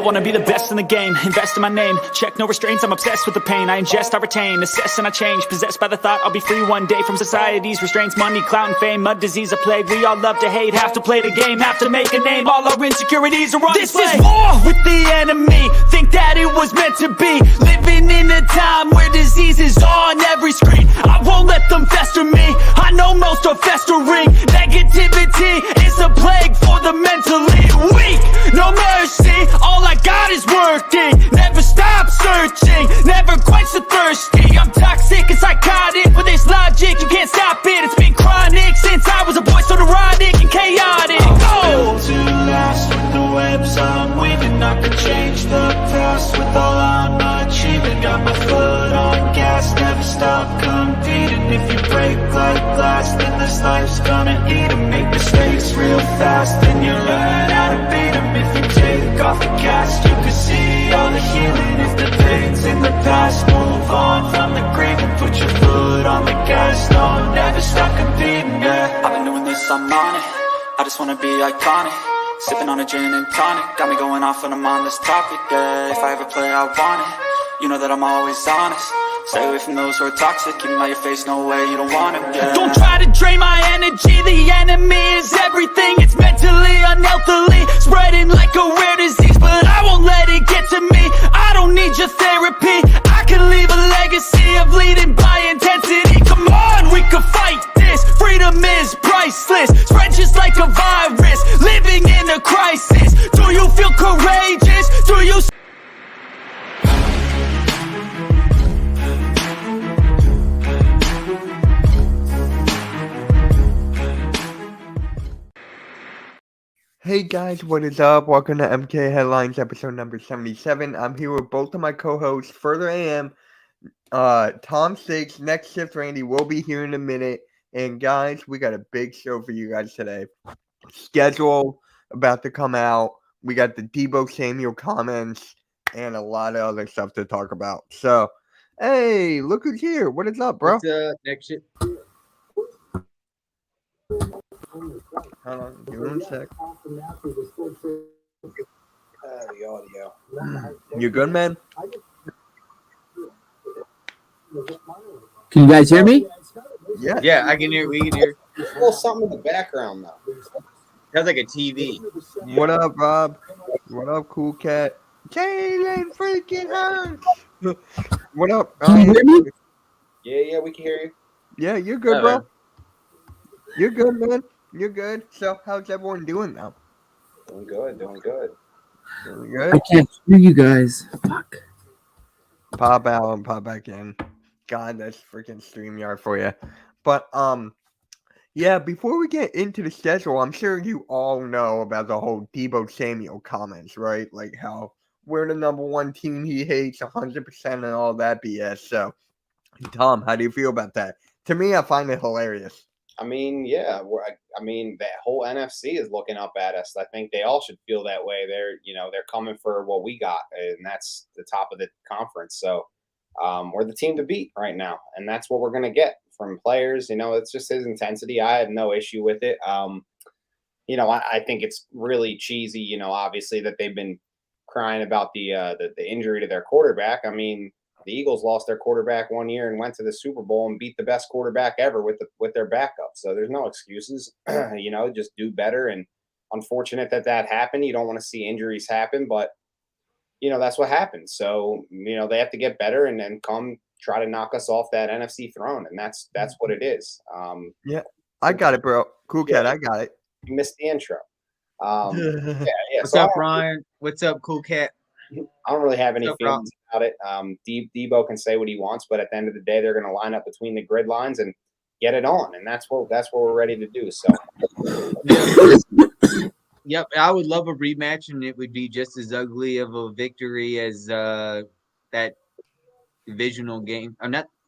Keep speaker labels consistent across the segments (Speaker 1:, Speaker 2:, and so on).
Speaker 1: wanna be the best in the game, invest in my name, check no restraints, I'm obsessed with the pain. I ingest, I retain, assess and I change, possessed by the thought I'll be free one day from society's restraints. Money, clout and fame, mud, disease, a plague. We all love to hate, have to play the game, have to make a name. All our insecurities are on display. This is war with the enemy, think that it was meant to be. Living in a time where disease is on every screen. I won't let them fester me, I know most are festering. Negativity is a plague for the mentally weak. No mercy, all I got is working. Never stop searching, never quench the thirsty. I'm toxic and psychotic, with this logic you can't stop it. It's been chronic since I was a boy, so neurotic and chaotic.
Speaker 2: I'm built to last with the webs I'm weaving. I could change the past with all I'm achieving. Got my foot on gas, never stop competing. If you break like glass, then this life's gonna eat 'em. Make mistakes real fast, then you learn how to beat 'em. If you take off the cast, you can see all the healing. If the pain's in the past, move on from the grave and put your foot on the gas. No, never stop competing, yeah. I've been doing this, I'm on it. I just wanna be iconic. Sipping on a gin and tonic, got me going off when I'm on this topic, yeah. If I ever play, I want it. You know that I'm always honest. Stay away from those who are toxic. Keep them out your face, no way, you don't want it, yeah. Don't try to drain my energy. The enemy is everything. It's mentally, unhealthily, spreading like a rare disease. But I won't let it get to me. I don't need your therapy. I can leave a legacy of leading by intensity. Come on, we can fight this. Freedom is priceless. Spread just like a virus. Living in a crisis. Do you feel courageous? Do you...
Speaker 3: Hey guys, what is up? Welcome to MK Headlines episode number 77. I'm here with both of my co-hosts, Further AM, Tom Six, Next Shift Randy will be here in a minute. And guys, we got a big show for you guys today. Schedule about to come out. We got the Deebo Samuel comments and a lot of other stuff to talk about. So, hey, look who's here. What is up, bro?
Speaker 4: What's up, Next Shift?
Speaker 3: Hold on, give me 1 sec.
Speaker 4: The audio.
Speaker 3: You good, man?
Speaker 5: Can you guys hear me?
Speaker 3: Yeah.
Speaker 4: Yeah, I can hear. We can hear.
Speaker 6: There's a little something in the background though.
Speaker 4: Sounds like a TV.
Speaker 3: What up, Rob? What up, Cool Cat? Jalen freaking Hurts! What up?
Speaker 5: Can you hear me?
Speaker 6: Yeah, we can hear you.
Speaker 3: Yeah, you're good, bro. You're good, man. You're good. So, how's everyone doing now?
Speaker 6: Doing good.
Speaker 3: Doing
Speaker 5: I
Speaker 3: good?
Speaker 5: can't hear you guys. Fuck.
Speaker 3: Pop out and pop back in. God, that's freaking StreamYard for you. But, yeah, before we get into the schedule, I'm sure you all know about the whole Deebo Samuel comments, right? Like how we're the number one team he hates 100% and all that BS. So, Tom, how do you feel about that? To me, I find it hilarious.
Speaker 6: I mean, yeah, that whole NFC is looking up at us. I think they all should feel that way. They're coming for what we got, and that's the top of the conference. So, we're the team to beat right now, and that's what we're going to get from players. It's just his intensity. I have no issue with it. I think it's really cheesy, obviously that they've been crying about the injury to their quarterback. I mean, the Eagles lost their quarterback 1 year and went to the Super Bowl and beat the best quarterback ever with their backup. So there's no excuses, just do better. And unfortunate that happened. You don't want to see injuries happen, but that's what happens. So, they have to get better and then come try to knock us off that NFC throne. And that's what it is.
Speaker 3: Yeah, I got it, bro. Cool Cat, I got it.
Speaker 6: You missed the intro. Yeah.
Speaker 4: What's up, Ryan? What's up, Cool Cat?
Speaker 6: I don't really have any
Speaker 4: No
Speaker 6: feelings about it. Deebo can say what he wants, but at the end of the day, they're going to line up between the grid lines and get it on, and that's what we're ready to do. So,
Speaker 4: Yep, I would love a rematch, and it would be just as ugly of a victory as that divisional game.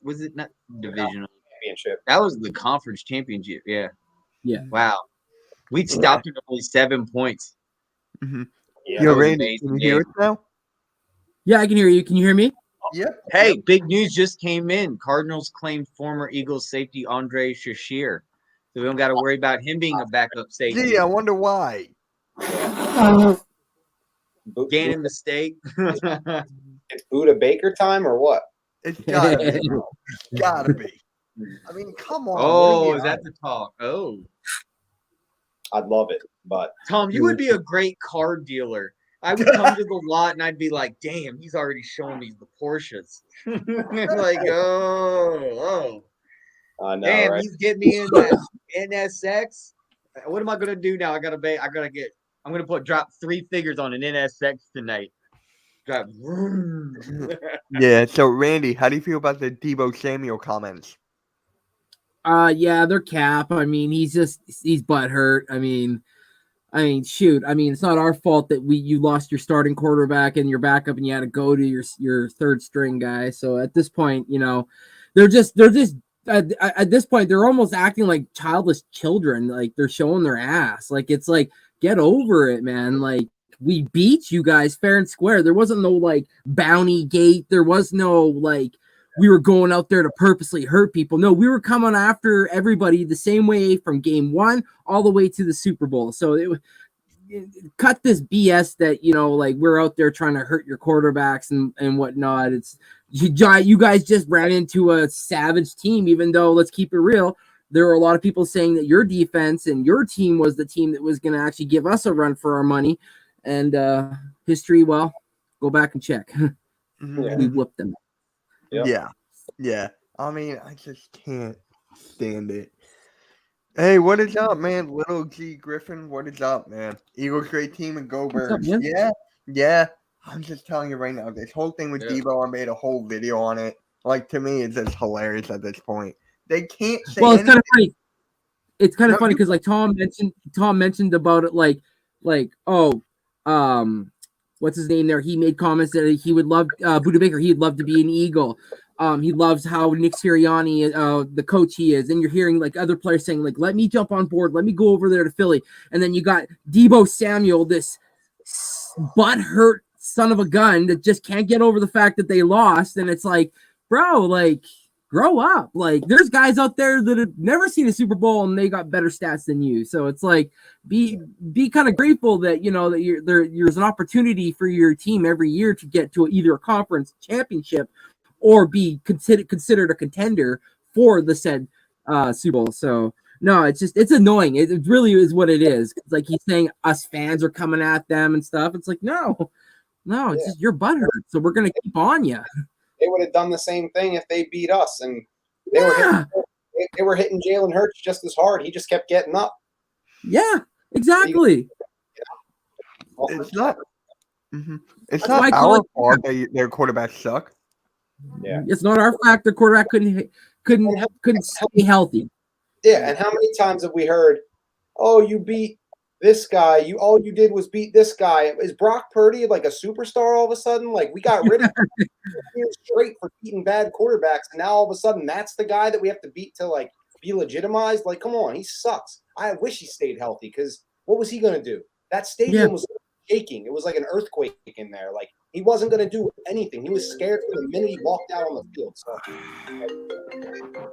Speaker 4: Was it not divisional
Speaker 6: championship?
Speaker 4: That was the conference championship. Yeah.
Speaker 5: Yeah.
Speaker 4: Wow. We'd stopped at only 7 points.
Speaker 3: Mm-hmm.
Speaker 6: Yeah,
Speaker 3: Yo,
Speaker 4: that was
Speaker 3: Randy,
Speaker 4: amazing
Speaker 3: can you hear
Speaker 4: game.
Speaker 3: us now?
Speaker 5: Yeah, I can hear you. Can you hear me?
Speaker 3: Yep.
Speaker 4: Hey, big news just came in. Cardinals claim former Eagles safety Andre Shashir. So we don't got to worry about him being a backup safety.
Speaker 3: Gee, I wonder why.
Speaker 4: Gannon mistake.
Speaker 6: It's Buda Baker time or what?
Speaker 3: It's gotta be. Bro. Gotta be. I mean, come on. what are
Speaker 4: Oh,
Speaker 3: we
Speaker 4: is that
Speaker 3: on?
Speaker 4: the talk? Oh,
Speaker 6: I'd love it, but
Speaker 4: Tom, you would be a great car dealer. I would come to the lot and I'd be like, damn, he's already showing me the Porsches. Like, oh,
Speaker 6: I know,
Speaker 4: damn,
Speaker 6: right?
Speaker 4: he's getting me in that NSX. What am I gonna do now? I'm gonna drop 3 figures on an NSX tonight. Drop.
Speaker 3: Yeah, so Randy, how do you feel about the Debo Samuel comments?
Speaker 5: Yeah, they're cap. I mean, he's butthurt. I mean, shoot. I mean, it's not our fault that you lost your starting quarterback and your backup, and you had to go to your third string guy. So at this point, they're just at this point they're almost acting like childless children. Like they're showing their ass. Like it's like, get over it, man. Like we beat you guys fair and square. There wasn't no like bounty gate. There was no like we were going out there to purposely hurt people. No, we were coming after everybody the same way from game 1 all the way to the Super Bowl. So cut this BS that, like we're out there trying to hurt your quarterbacks and whatnot. It's you guys just ran into a savage team, even though, let's keep it real, there were a lot of people saying that your defense and your team was the team that was going to actually give us a run for our money. And history, well, go back and check.
Speaker 3: Mhm.
Speaker 5: We whooped them.
Speaker 6: Yep.
Speaker 3: Yeah. I mean, I just can't stand it. Hey, what is up, man? Little G Griffin, what is up, man? Eagles great team and go
Speaker 5: What's up,
Speaker 3: Birds.
Speaker 5: man?
Speaker 3: Yeah. I'm just telling you right now, this whole thing with
Speaker 4: Yeah.
Speaker 3: Debo, I made a whole video on it. Like, to me, it's just hilarious at this point. They can't say
Speaker 5: Well, it's kind
Speaker 3: anything.
Speaker 5: of funny. It's kind
Speaker 3: No,
Speaker 5: of funny
Speaker 3: you-
Speaker 5: because like Tom mentioned about it, like what's his name there? He made comments that he would love Buda Baker. He'd love to be an Eagle. He loves how Nick Sirianni, the coach he is. And you're hearing like other players saying like, "Let me jump on board. Let me go over there to Philly." And then you got Debo Samuel, this butthurt son of a gun that just can't get over the fact that they lost. And it's like, bro, like, grow up. Like, there's guys out there that have never seen a Super Bowl and they got better stats than you. So it's like, be kind of grateful that that there's an opportunity for your team every year to get to either a conference championship or be considered a contender for the said Super Bowl. So no, it's annoying. It really is what it is. It's like he's saying us fans are coming at them and stuff. It's like, no, it's just your butthurt. So we're gonna keep on you.
Speaker 6: They would have done the same thing if they beat us, and they were hitting Jalen Hurts just as hard. He just kept getting up.
Speaker 5: Yeah, exactly.
Speaker 3: It's not. Mhm. It's
Speaker 5: That's why I
Speaker 3: not
Speaker 5: call
Speaker 3: our
Speaker 5: it-
Speaker 3: fault that their quarterbacks suck.
Speaker 6: Yeah.
Speaker 5: It's not our fact the quarterback couldn't stay healthy.
Speaker 6: Yeah, and how many times have we heard, "Oh, you beat this guy. All you did was beat this guy." Is Brock Purdy like a superstar all of a sudden? Like we got rid of him years straight for beating bad quarterbacks, and now all of a sudden that's the guy that we have to beat to like be legitimized. Like, come on, he sucks. I wish he stayed healthy because what was he going to do? That stadium was shaking. It was like an earthquake in there. Like he wasn't going to do anything. He was scared from the minute he walked out on the field. So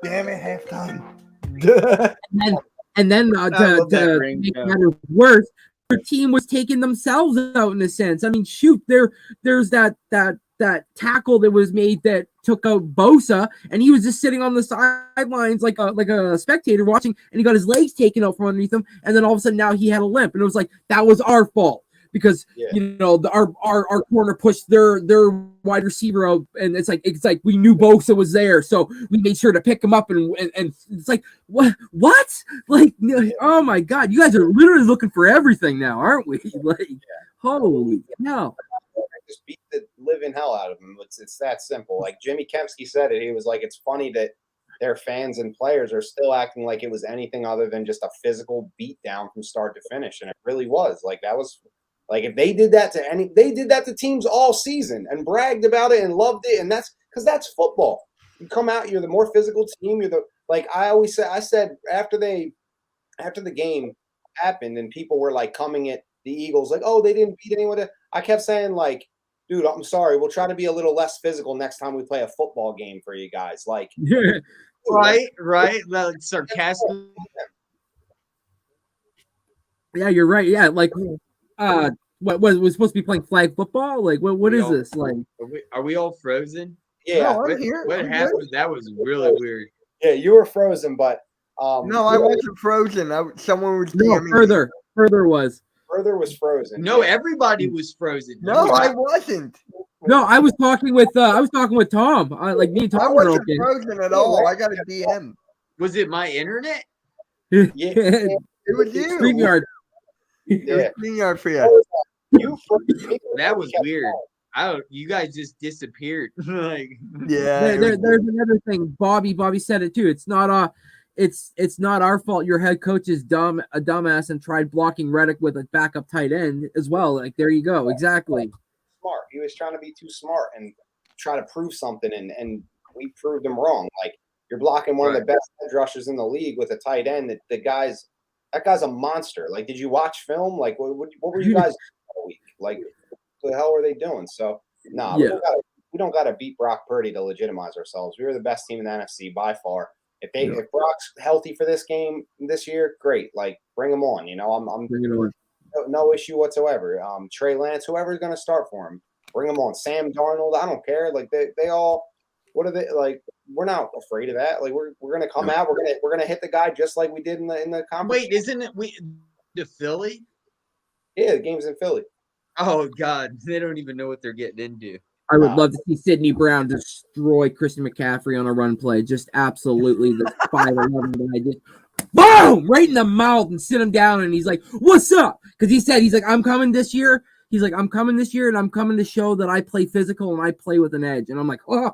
Speaker 3: Damn it, halftime.
Speaker 5: And then
Speaker 4: I
Speaker 5: to
Speaker 4: love that ring,
Speaker 5: make
Speaker 4: yeah.
Speaker 5: matters worse, their team was taking themselves out in a sense. I mean, shoot, there's that tackle that was made that took out Bosa, and he was just sitting on the sidelines like a spectator watching, and he got his legs taken out from underneath him, and then all of a sudden now he had a limp, and it was like that was our fault because our corner pushed their wide receiver out, and it's like we knew Bosa was there, so we made sure to pick him up, and it's like what like oh my god, you guys are literally looking for everything now, aren't we? Like holy hell.
Speaker 6: just beat the living hell out of him. It's that simple. Like Jimmy Kempski said it. He was like, it's funny that their fans and players are still acting like it was anything other than just a physical beat down from start to finish. And it really was. Like that was like if they did that to they did that to teams all season and bragged about it and loved it. And that's because that's football. You come out, you're the more physical team. You're the like I said after the game happened and people were like coming at the Eagles like, oh, they didn't beat anyone. I kept saying like, dude, I'm sorry. We'll try to be a little less physical next time we play a football game for you guys. Like,
Speaker 4: right, like sarcastic.
Speaker 5: Yeah, you're right. Yeah, like What was supposed to be playing flag football? Like what
Speaker 4: We
Speaker 5: is
Speaker 4: all-
Speaker 5: this? Like
Speaker 4: Are we all frozen?
Speaker 6: Yeah,
Speaker 3: No, I'm
Speaker 4: What,
Speaker 3: here.
Speaker 4: what
Speaker 3: I'm good.
Speaker 4: happened? That was really weird.
Speaker 6: yeah, you were frozen, but
Speaker 3: No, I wasn't frozen. Someone was
Speaker 5: no,
Speaker 3: DMing me.
Speaker 5: further was.
Speaker 6: Further was frozen.
Speaker 4: No,
Speaker 6: yeah.
Speaker 4: everybody was frozen.
Speaker 3: No, I wasn't.
Speaker 5: No, I was talking with Tom. Like me and
Speaker 3: I
Speaker 5: Tom were
Speaker 3: wasn't
Speaker 5: okay.
Speaker 3: frozen at all. I got a DM.
Speaker 4: Was it my internet?
Speaker 6: Yeah,
Speaker 3: It was you.
Speaker 5: StreamYard.
Speaker 3: It was
Speaker 6: yeah.
Speaker 3: StreamYard for you.
Speaker 6: You froze.
Speaker 4: That was weird. You guys just disappeared. Like,
Speaker 3: Yeah. it was-
Speaker 5: There's another thing. Bobby said it too. It's not it's not our fault. Your head coach is a dumbass and tried blocking Reddick with a backup tight end as well. Like there you go. Exactly.
Speaker 6: Smart. He was trying to be too smart and try to prove something, and we proved him wrong. Like you're blocking one of the best edge rushers in the league with a tight end. That guy's a monster. Like, did you watch film? Like, what were you guys doing all week? Like, what the hell were they doing? So, no,
Speaker 5: Yeah.
Speaker 6: we don't got to beat Brock Purdy to legitimize ourselves. We were the best team in the NFC by far. If Brock's healthy for this game this year, great. Like, bring him on. You know, I'm
Speaker 5: Bring it on.
Speaker 6: no issue whatsoever. Trey Lance, whoever's going to start for him, bring him on. Sam Darnold, I don't care. Like they all, what are they like? We're not afraid of that. Like we're going to come out. We're going to hit the guy just like we did in the conference.
Speaker 4: wait, isn't it the Philly?
Speaker 6: Yeah, the game's in Philly.
Speaker 4: Oh God, they don't even know what they're getting into.
Speaker 5: I would love to see Sidney Brown destroy Christian McCaffrey on a run play. Just absolutely the 5'11" guy. Just boom! Right in the mouth and sit him down. And he's like, "What's up?" Because he's like, "I'm coming this year." He's like, "I'm coming this year, and I'm coming to show that I play physical and I play with an edge." And I'm like, "Oh,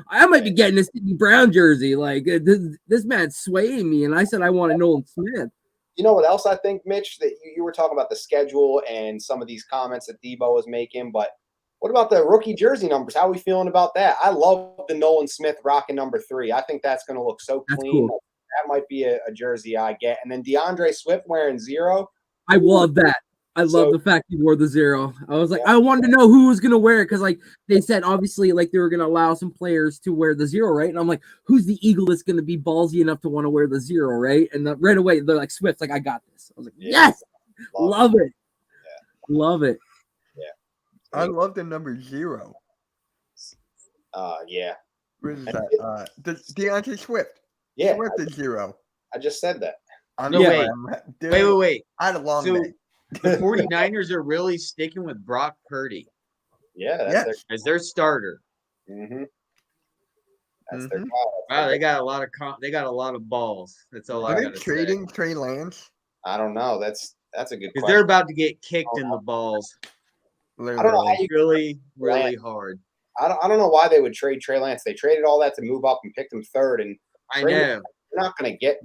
Speaker 5: I might be getting a Sidney Brown jersey." Like this man's swaying me. And I said I want a Nolan Smith.
Speaker 6: You know what else I think, Mitch? That you were talking about the schedule and some of these comments that Debo was making, but what about the rookie jersey numbers? How are we feeling about that? I love the Nolan Smith rocking number 3. I think that's going to look so
Speaker 5: That's
Speaker 6: clean.
Speaker 5: cool.
Speaker 6: That might be a jersey I get. And then DeAndre Swift wearing 0.
Speaker 5: I love that. I love the fact he wore the 0. I was like, I wanted to know who was going to wear it because, like, they said obviously, like, they were going to allow some players to wear the 0, right? And I'm like, who's the Eagle that's going to be ballsy enough to want to wear the 0, right? And right away, they're like, Swift's like, I got this. I was like, yes, love it.
Speaker 6: Yeah.
Speaker 5: Love it.
Speaker 3: I love the number 0.
Speaker 6: Yeah.
Speaker 3: What is that? DeAndre Swift.
Speaker 6: Yeah.
Speaker 3: Swift is 0.
Speaker 6: I just said that.
Speaker 3: I'm
Speaker 4: No,
Speaker 3: sorry,
Speaker 4: wait. Wait.
Speaker 3: I had a long
Speaker 4: So
Speaker 3: day.
Speaker 4: the 49ers are really sticking with Brock Purdy
Speaker 6: Yeah. That's
Speaker 3: Yes.
Speaker 4: as their starter.
Speaker 6: That's their
Speaker 3: Mhm.
Speaker 4: Wow, they got a lot of balls. That's all I
Speaker 3: Are they
Speaker 4: gotta say.
Speaker 3: trading Trey Lance?
Speaker 6: I don't know. That's a good
Speaker 4: Because
Speaker 6: question.
Speaker 4: they're about to get kicked in the balls
Speaker 6: I don't know how you
Speaker 4: really, really hard.
Speaker 6: I don't know why they would trade Trey Lance. They traded all that to move up and picked him 3rd, and
Speaker 4: I
Speaker 6: Trey-
Speaker 4: know.
Speaker 6: they're not going to get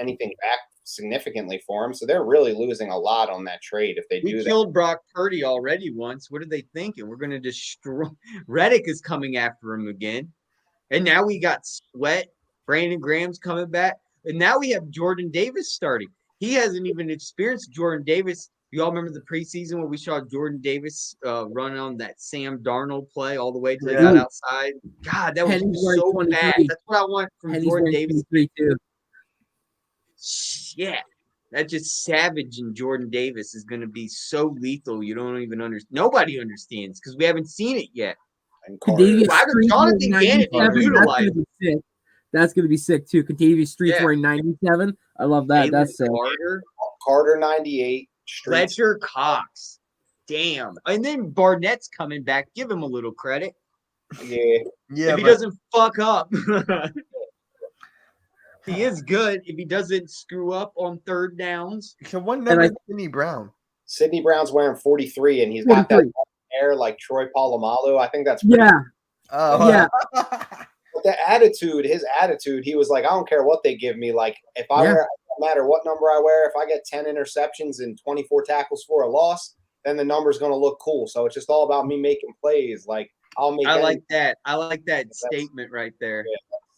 Speaker 6: anything back significantly for him. So they're really losing a lot on that trade if they
Speaker 4: We
Speaker 6: do that.
Speaker 4: killed Brock Purdy already once. What are they thinking? We're going to destroy. Reddick is coming after him again. And now we got Sweat. Brandon Graham's coming back. And now we have Jordan Davis starting. He hasn't even experienced Jordan Davis. You all remember the preseason where we saw Jordan Davis run on that Sam Darnold play all the way till he got outside? God, that was
Speaker 5: Penny's wearing
Speaker 4: so
Speaker 5: 23.
Speaker 4: bad. That's what I want from
Speaker 5: And
Speaker 4: Jordan Davis.
Speaker 5: 23 too.
Speaker 4: Yeah, that just savage and Jordan Davis is going to be so lethal. You don't even understand. Nobody understands because we haven't seen it yet.
Speaker 6: And
Speaker 5: Contavious
Speaker 4: Why would
Speaker 5: Street
Speaker 4: Jonathan
Speaker 5: wearing
Speaker 4: Gannon
Speaker 5: 97,
Speaker 4: utilize
Speaker 5: that's gonna be sick. That's gonna be sick too. Contavious Street's
Speaker 4: Yeah.
Speaker 5: wearing 97. I love that.
Speaker 4: Jalen
Speaker 5: That's sick.
Speaker 4: Carter,
Speaker 6: 98. Streets.
Speaker 4: Fletcher Cox. Damn. And then Barnett's coming back. Give him a little credit.
Speaker 6: Yeah.
Speaker 3: Yeah,
Speaker 4: if he
Speaker 3: but
Speaker 4: doesn't fuck up. He is good if he doesn't screw up on 3rd downs.
Speaker 3: so what number is Sidney Brown?
Speaker 6: Sidney Brown's wearing 43, and he's got that
Speaker 5: 43.
Speaker 6: hair like Troy Polamalu. I think that's pretty
Speaker 5: Yeah,
Speaker 3: Oh,
Speaker 5: Yeah.
Speaker 6: But the attitude, his attitude, he was like, I don't care what they give me. Like, if I
Speaker 5: Yeah.
Speaker 6: wear, it doesn't matter what number I wear, if I get 10 interceptions and 24 tackles for a loss, then the number's going to look cool. So it's just all about me making plays. Like, I'll make
Speaker 4: I
Speaker 6: any-
Speaker 4: like that. I like that statement right there.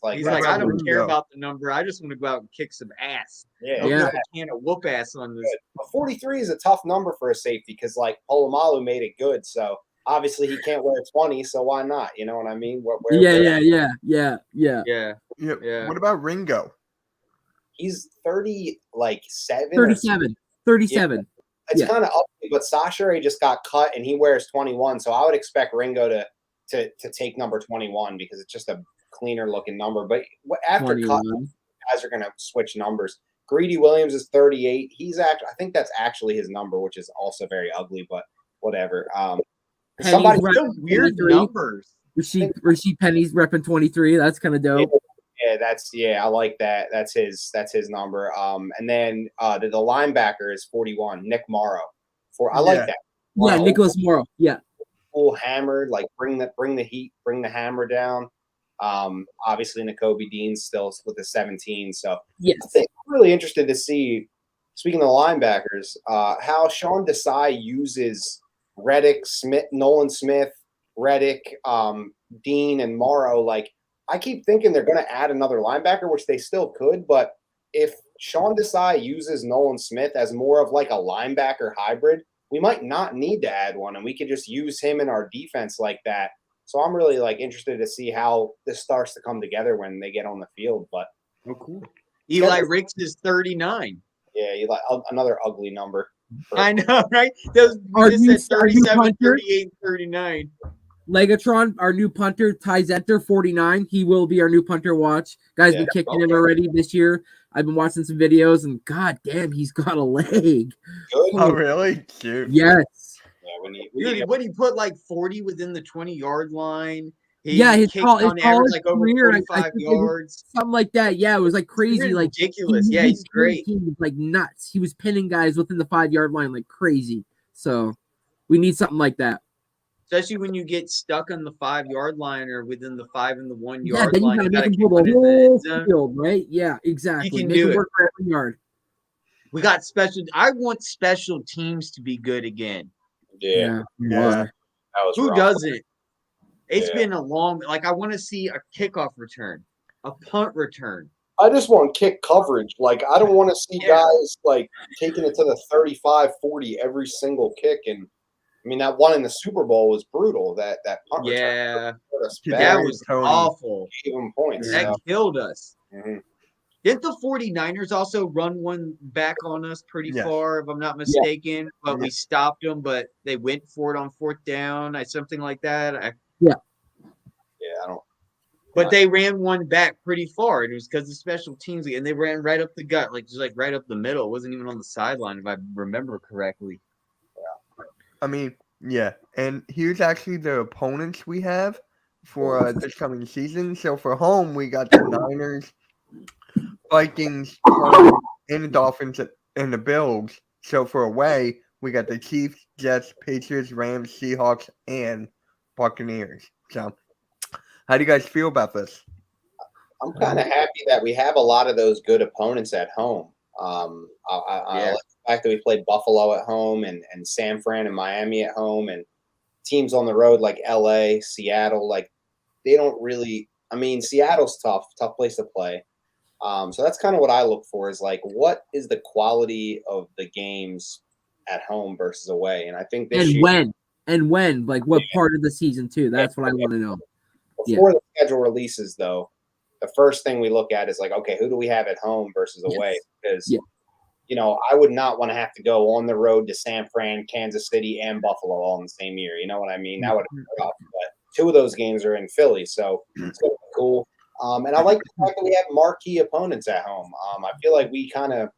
Speaker 6: like,
Speaker 4: He's
Speaker 6: that's
Speaker 4: like, I
Speaker 6: how
Speaker 4: don't
Speaker 6: we
Speaker 4: care
Speaker 3: go.
Speaker 4: about the number. I just want to go out and kick some ass.
Speaker 6: Yeah.
Speaker 4: I'll
Speaker 5: Yeah.
Speaker 4: put a can of whoop ass on this.
Speaker 6: But 43 is a tough number for a safety because, like, Polamalu made it good. So obviously he can't wear 20. So why not? You know what I mean?
Speaker 5: yeah.
Speaker 4: Yeah.
Speaker 3: Yeah. What about Ringo?
Speaker 6: He's 37.
Speaker 5: 37.
Speaker 6: it's
Speaker 5: Yeah.
Speaker 6: kind of ugly, but Sasha just got cut and he wears 21. So I would expect Ringo to take number 21 because it's just a cleaner looking number. But after cut,
Speaker 5: 21.
Speaker 6: guys are going to switch numbers. Greedy Williams is 38. He's actually, I think that's actually his number, which is also very ugly, but whatever. Somebody
Speaker 5: Penny's
Speaker 4: Some
Speaker 5: repping
Speaker 4: weird
Speaker 5: 23.
Speaker 4: numbers.
Speaker 5: Rasheed Penny's repping 23. That's kind of dope.
Speaker 6: I like that. That's his number. And then the linebacker is 41, Nick Morrow. I like
Speaker 3: Yeah.
Speaker 6: that.
Speaker 5: Yeah, Nicholas Morrow. Yeah.
Speaker 6: Full hammered, like bring the heat, bring the hammer down. Obviously N'Kobe Dean's still with the 17. So
Speaker 5: Yes.
Speaker 6: I think I'm really interested to see, speaking of linebackers, how Sean Desai uses Reddick, Smith, Nolan Smith, Reddick, Dean, and Morrow. Like, I keep thinking they're going to add another linebacker, which they still could. But if Sean Desai uses Nolan Smith as more of like a linebacker hybrid, we might not need to add one, and we could just use him in our defense like that. So I'm really like interested to see how this starts to come together when they get on the field. But
Speaker 4: Oh, cool. Eli Ricks is 39.
Speaker 6: yeah, you like another ugly number.
Speaker 4: I know, right? Those
Speaker 5: Our
Speaker 4: we just
Speaker 5: new-
Speaker 4: said
Speaker 5: our new
Speaker 4: 37,
Speaker 5: punter?
Speaker 4: 38, 39.
Speaker 5: Legatron, our new punter, Ty Zenter, 49. He will be our new punter. Watch. Guy's been kicking it already this year. I've been watching some videos, and god damn, he's got a leg.
Speaker 6: Good.
Speaker 3: Oh, really? Cute.
Speaker 5: Yes.
Speaker 6: Yeah,
Speaker 4: Dude, what he put like 40 within the 20-yard line. He
Speaker 5: Yeah, his
Speaker 4: kicked
Speaker 5: call-
Speaker 4: on
Speaker 5: his
Speaker 4: average
Speaker 5: college
Speaker 4: like over
Speaker 5: career, I
Speaker 4: 45
Speaker 5: think it was-
Speaker 4: yards.
Speaker 5: Something like that. Yeah, it was like crazy. Like
Speaker 4: Ridiculous. Yeah, he's great.
Speaker 5: He was like nuts. He was pinning guys within the 5-yard line like crazy. So we need something like that.
Speaker 4: Especially when you get stuck on the 5-yard line or within the 5 and the 1
Speaker 5: Yeah,
Speaker 4: yard
Speaker 5: then you
Speaker 4: line.
Speaker 5: gotta
Speaker 4: You
Speaker 5: make
Speaker 4: gotta
Speaker 5: him
Speaker 4: keep
Speaker 5: go
Speaker 4: it
Speaker 5: the
Speaker 4: in the
Speaker 5: whole
Speaker 4: end zone.
Speaker 5: field, right? Yeah, exactly.
Speaker 4: can
Speaker 5: Make
Speaker 4: do
Speaker 5: him
Speaker 4: it.
Speaker 5: work for every yard.
Speaker 4: We got special. I want special teams to be good again.
Speaker 6: Yeah.
Speaker 3: Yeah.
Speaker 6: That was
Speaker 4: Who
Speaker 6: rough.
Speaker 4: doesn't? It's
Speaker 6: Yeah.
Speaker 4: been a long. Like I want to see a kickoff return, a punt return.
Speaker 6: I just want kick coverage. Like, I don't want to see
Speaker 4: Yeah.
Speaker 6: guys like taking it to the 35, 40 every single kick. And I mean, that one in the Super Bowl was brutal. That punt return
Speaker 4: Yeah,
Speaker 6: put us
Speaker 3: Yeah,
Speaker 6: back,
Speaker 4: that
Speaker 3: Kadarius
Speaker 4: was
Speaker 3: Toney.
Speaker 4: awful.
Speaker 6: gave them points.
Speaker 4: That
Speaker 6: So,
Speaker 4: killed us.
Speaker 6: mhm.
Speaker 4: Didn't the 49ers also run one back on us pretty
Speaker 3: Yes.
Speaker 4: far, if I'm not mistaken? But we
Speaker 3: Yes.
Speaker 4: stopped them, but they went for it on 4th down, something like that.
Speaker 6: Yeah, I don't.
Speaker 4: But they ran one back pretty far, and it was because of special teams, and they ran right up the gut, like just like right up the middle. It wasn't even on the sideline, if I remember correctly.
Speaker 3: I mean, yeah. And here's actually the opponents we have for this coming season. So for home, we got the Niners, Vikings, Cardinals, and the Dolphins and the Bills. So for away, we got the Chiefs, Jets, Patriots, Rams, Seahawks, and Buccaneers. So how do you guys feel about this?
Speaker 6: I'm kind of happy that we have a lot of those good opponents at home. I like the fact that we played Buffalo at home and San Fran and Miami at home, and teams on the road like LA, Seattle. Like, they don't really. I mean, Seattle's tough place to play. So that's kind of what I look for, is like, what is the quality of the games at home versus away? And I think this
Speaker 5: And
Speaker 6: year,
Speaker 5: when, like what part of the season too? That's what I want to know.
Speaker 6: before the schedule releases, though, the first thing we look at is like, okay, who do we have at home versus away? Because, you know, I would not want to have to go on the road to San Fran, Kansas City, and Buffalo all in the same year. You know what I mean? That would be rough. But 2 of those games are in Philly, so it's going to be cool. And I like the fact that we have marquee opponents at home. I feel like we kind of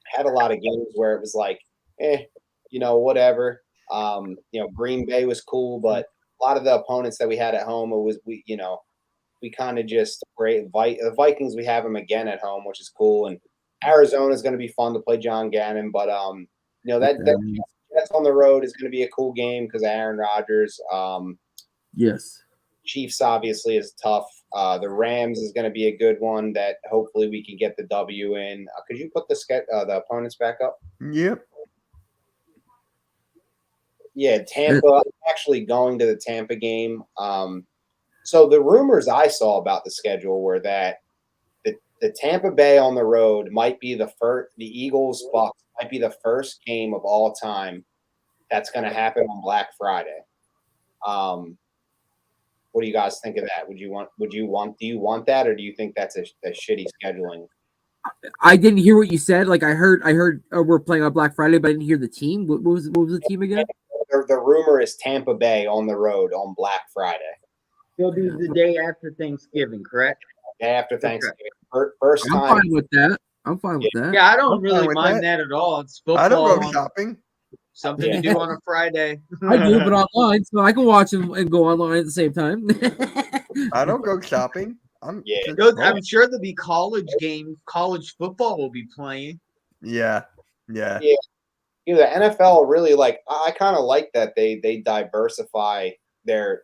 Speaker 6: had a lot of games where it was like, you know, whatever. You know, Green Bay was cool, but a lot of the opponents that we had at home, we kind of just great. The Vikings, we have them again at home, which is cool. And Arizona is going to be fun to play John Gannon, but you know, that Jets on the road is going to be a cool game because of Aaron Rodgers.
Speaker 5: Yes.
Speaker 6: Chiefs obviously is tough. The Rams is going to be a good one that hopefully we can get the W in. Could you put the opponents back up?
Speaker 3: Yep.
Speaker 6: Yeah, Tampa. I'm actually going to the Tampa game. So the rumors I saw about the schedule were that the Tampa Bay on the road might be the first. The Eagles Bucks might be the first game of all time that's going to happen on Black Friday. What do you guys think of that? Do you want that, or do you think that's a shitty scheduling?
Speaker 5: I didn't hear what you said. Like I heard we're playing on Black Friday, but I didn't hear the team. What was the team again?
Speaker 6: The rumor is Tampa Bay on the road on Black Friday,
Speaker 4: They'll do the day after Thanksgiving, correct?
Speaker 6: day after Thanksgiving. First
Speaker 5: I'm
Speaker 6: time.
Speaker 5: fine with that. I'm fine with that.
Speaker 4: Yeah, I
Speaker 3: I'm
Speaker 4: don't
Speaker 3: fine
Speaker 4: really
Speaker 3: with
Speaker 4: mind that at all. It's
Speaker 3: I don't
Speaker 4: football,
Speaker 3: go shopping.
Speaker 4: something to do on a Friday.
Speaker 5: I do, but online, so I can watch and go online at the same time.
Speaker 3: I don't go shopping. I'm
Speaker 6: Yeah.
Speaker 3: just
Speaker 4: I'm sure there'll be college games. College football will be playing.
Speaker 3: yeah.
Speaker 6: Yeah. You know, the NFL really I kind of like that they diversify their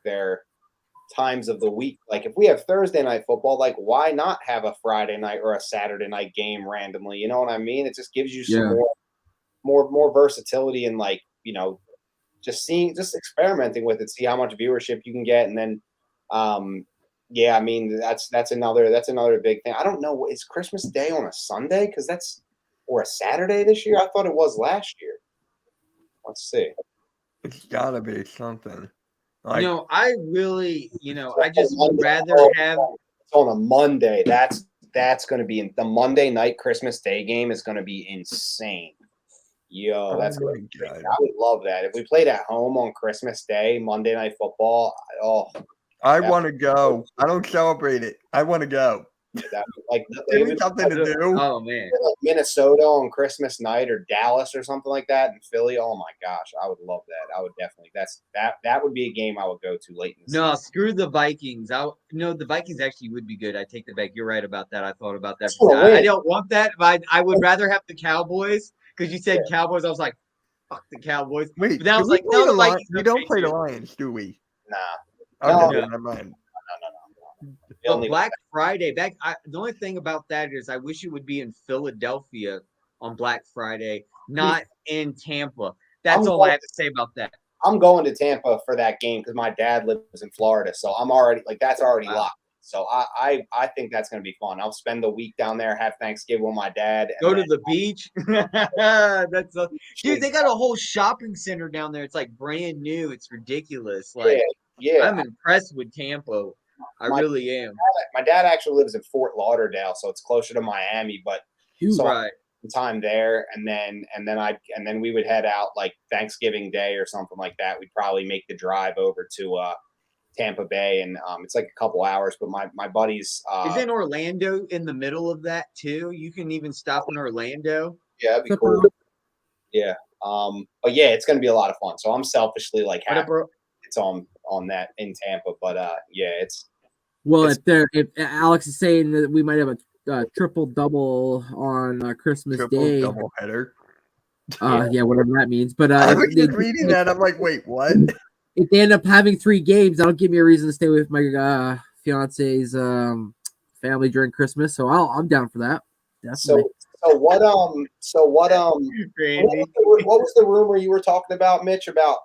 Speaker 6: times of the week. Like if we have Thursday night football, like why not have a Friday night or a Saturday night game randomly? You know what I mean? It just gives you some more versatility and just experimenting with it, see how much viewership you can get, and then I mean that's another big thing. I don't know, is Christmas Day on a Sunday or a Saturday this year? I thought it was last year. Let's see.
Speaker 3: It's gotta be something. Like
Speaker 4: I really, I just would rather have.
Speaker 6: It's on a Monday. That's going to be the Monday night Christmas Day game is going to be insane. Yo, that's
Speaker 3: my
Speaker 6: great.
Speaker 3: God.
Speaker 6: I would love that if we played at home on Christmas Day, Monday Night Football. Oh,
Speaker 3: I want to go. I don't celebrate it. I want to go.
Speaker 6: that
Speaker 3: Give me something to do.
Speaker 4: Oh man,
Speaker 6: like Minnesota on Christmas night or Dallas or something like that in Philly. Oh my gosh, I would love that. I would definitely. That would be a game I would go to late in the
Speaker 4: no,
Speaker 6: season.
Speaker 4: screw the Vikings. The Vikings actually would be good. I take that back. You're right about that. I thought about that.
Speaker 6: That's what
Speaker 4: I
Speaker 6: win.
Speaker 4: don't want that. But I would rather have the Cowboys because you said Cowboys. I was like, fuck the Cowboys.
Speaker 3: Wait,
Speaker 4: But then I
Speaker 3: do
Speaker 4: was
Speaker 3: we
Speaker 4: like,
Speaker 3: play
Speaker 4: no,
Speaker 3: the
Speaker 4: the
Speaker 3: Lions?
Speaker 4: Vikings.
Speaker 3: We
Speaker 4: are
Speaker 3: don't
Speaker 4: okay
Speaker 3: play the
Speaker 4: too.
Speaker 3: Lions, do we?
Speaker 6: Nah,
Speaker 3: Okay,
Speaker 6: No.
Speaker 3: never mind.
Speaker 6: no.
Speaker 4: But Black Friday, the only thing about that is I wish it would be in Philadelphia on Black Friday, not in Tampa. That's all I have to say about that.
Speaker 6: I'm going to Tampa for that game because my dad lives in Florida, so I'm already that's already
Speaker 4: Wow.
Speaker 6: locked. So I think that's going to be fun. I'll spend the week down there, have Thanksgiving with my dad.
Speaker 4: Go to the beach. Dude, they got a whole shopping center down there. It's like brand new. It's ridiculous. Like
Speaker 6: yeah.
Speaker 4: I'm impressed with Tampa. I really am.
Speaker 6: My dad actually lives in Fort Lauderdale, so it's closer to Miami, but so
Speaker 4: Right.
Speaker 6: time there and then we would head out like Thanksgiving Day or something like that. We'd probably make the drive over to Tampa Bay, and it's like a couple hours, but my buddies
Speaker 4: Isn't Orlando in the middle of that too? You can even stop in Orlando.
Speaker 6: yeah, that'd be cool. Yeah. But yeah, it's gonna be a lot of fun. So I'm selfishly
Speaker 4: What
Speaker 6: happy
Speaker 4: up, bro?
Speaker 6: it's on that in Tampa. But yeah,
Speaker 5: Well, if Alex is saying that we might have a triple double on Christmas Day,
Speaker 3: Double header.
Speaker 5: yeah, whatever that means. But
Speaker 3: I
Speaker 5: if
Speaker 3: was
Speaker 5: they,
Speaker 3: just reading that. I'm like, wait, what?
Speaker 5: if they end up having 3 games, that'll give me a reason to stay with my fiance's family during Christmas. So I'm down for that. Definitely.
Speaker 6: so what
Speaker 4: Randy.
Speaker 6: what was the rumor you were talking about, Mitch, about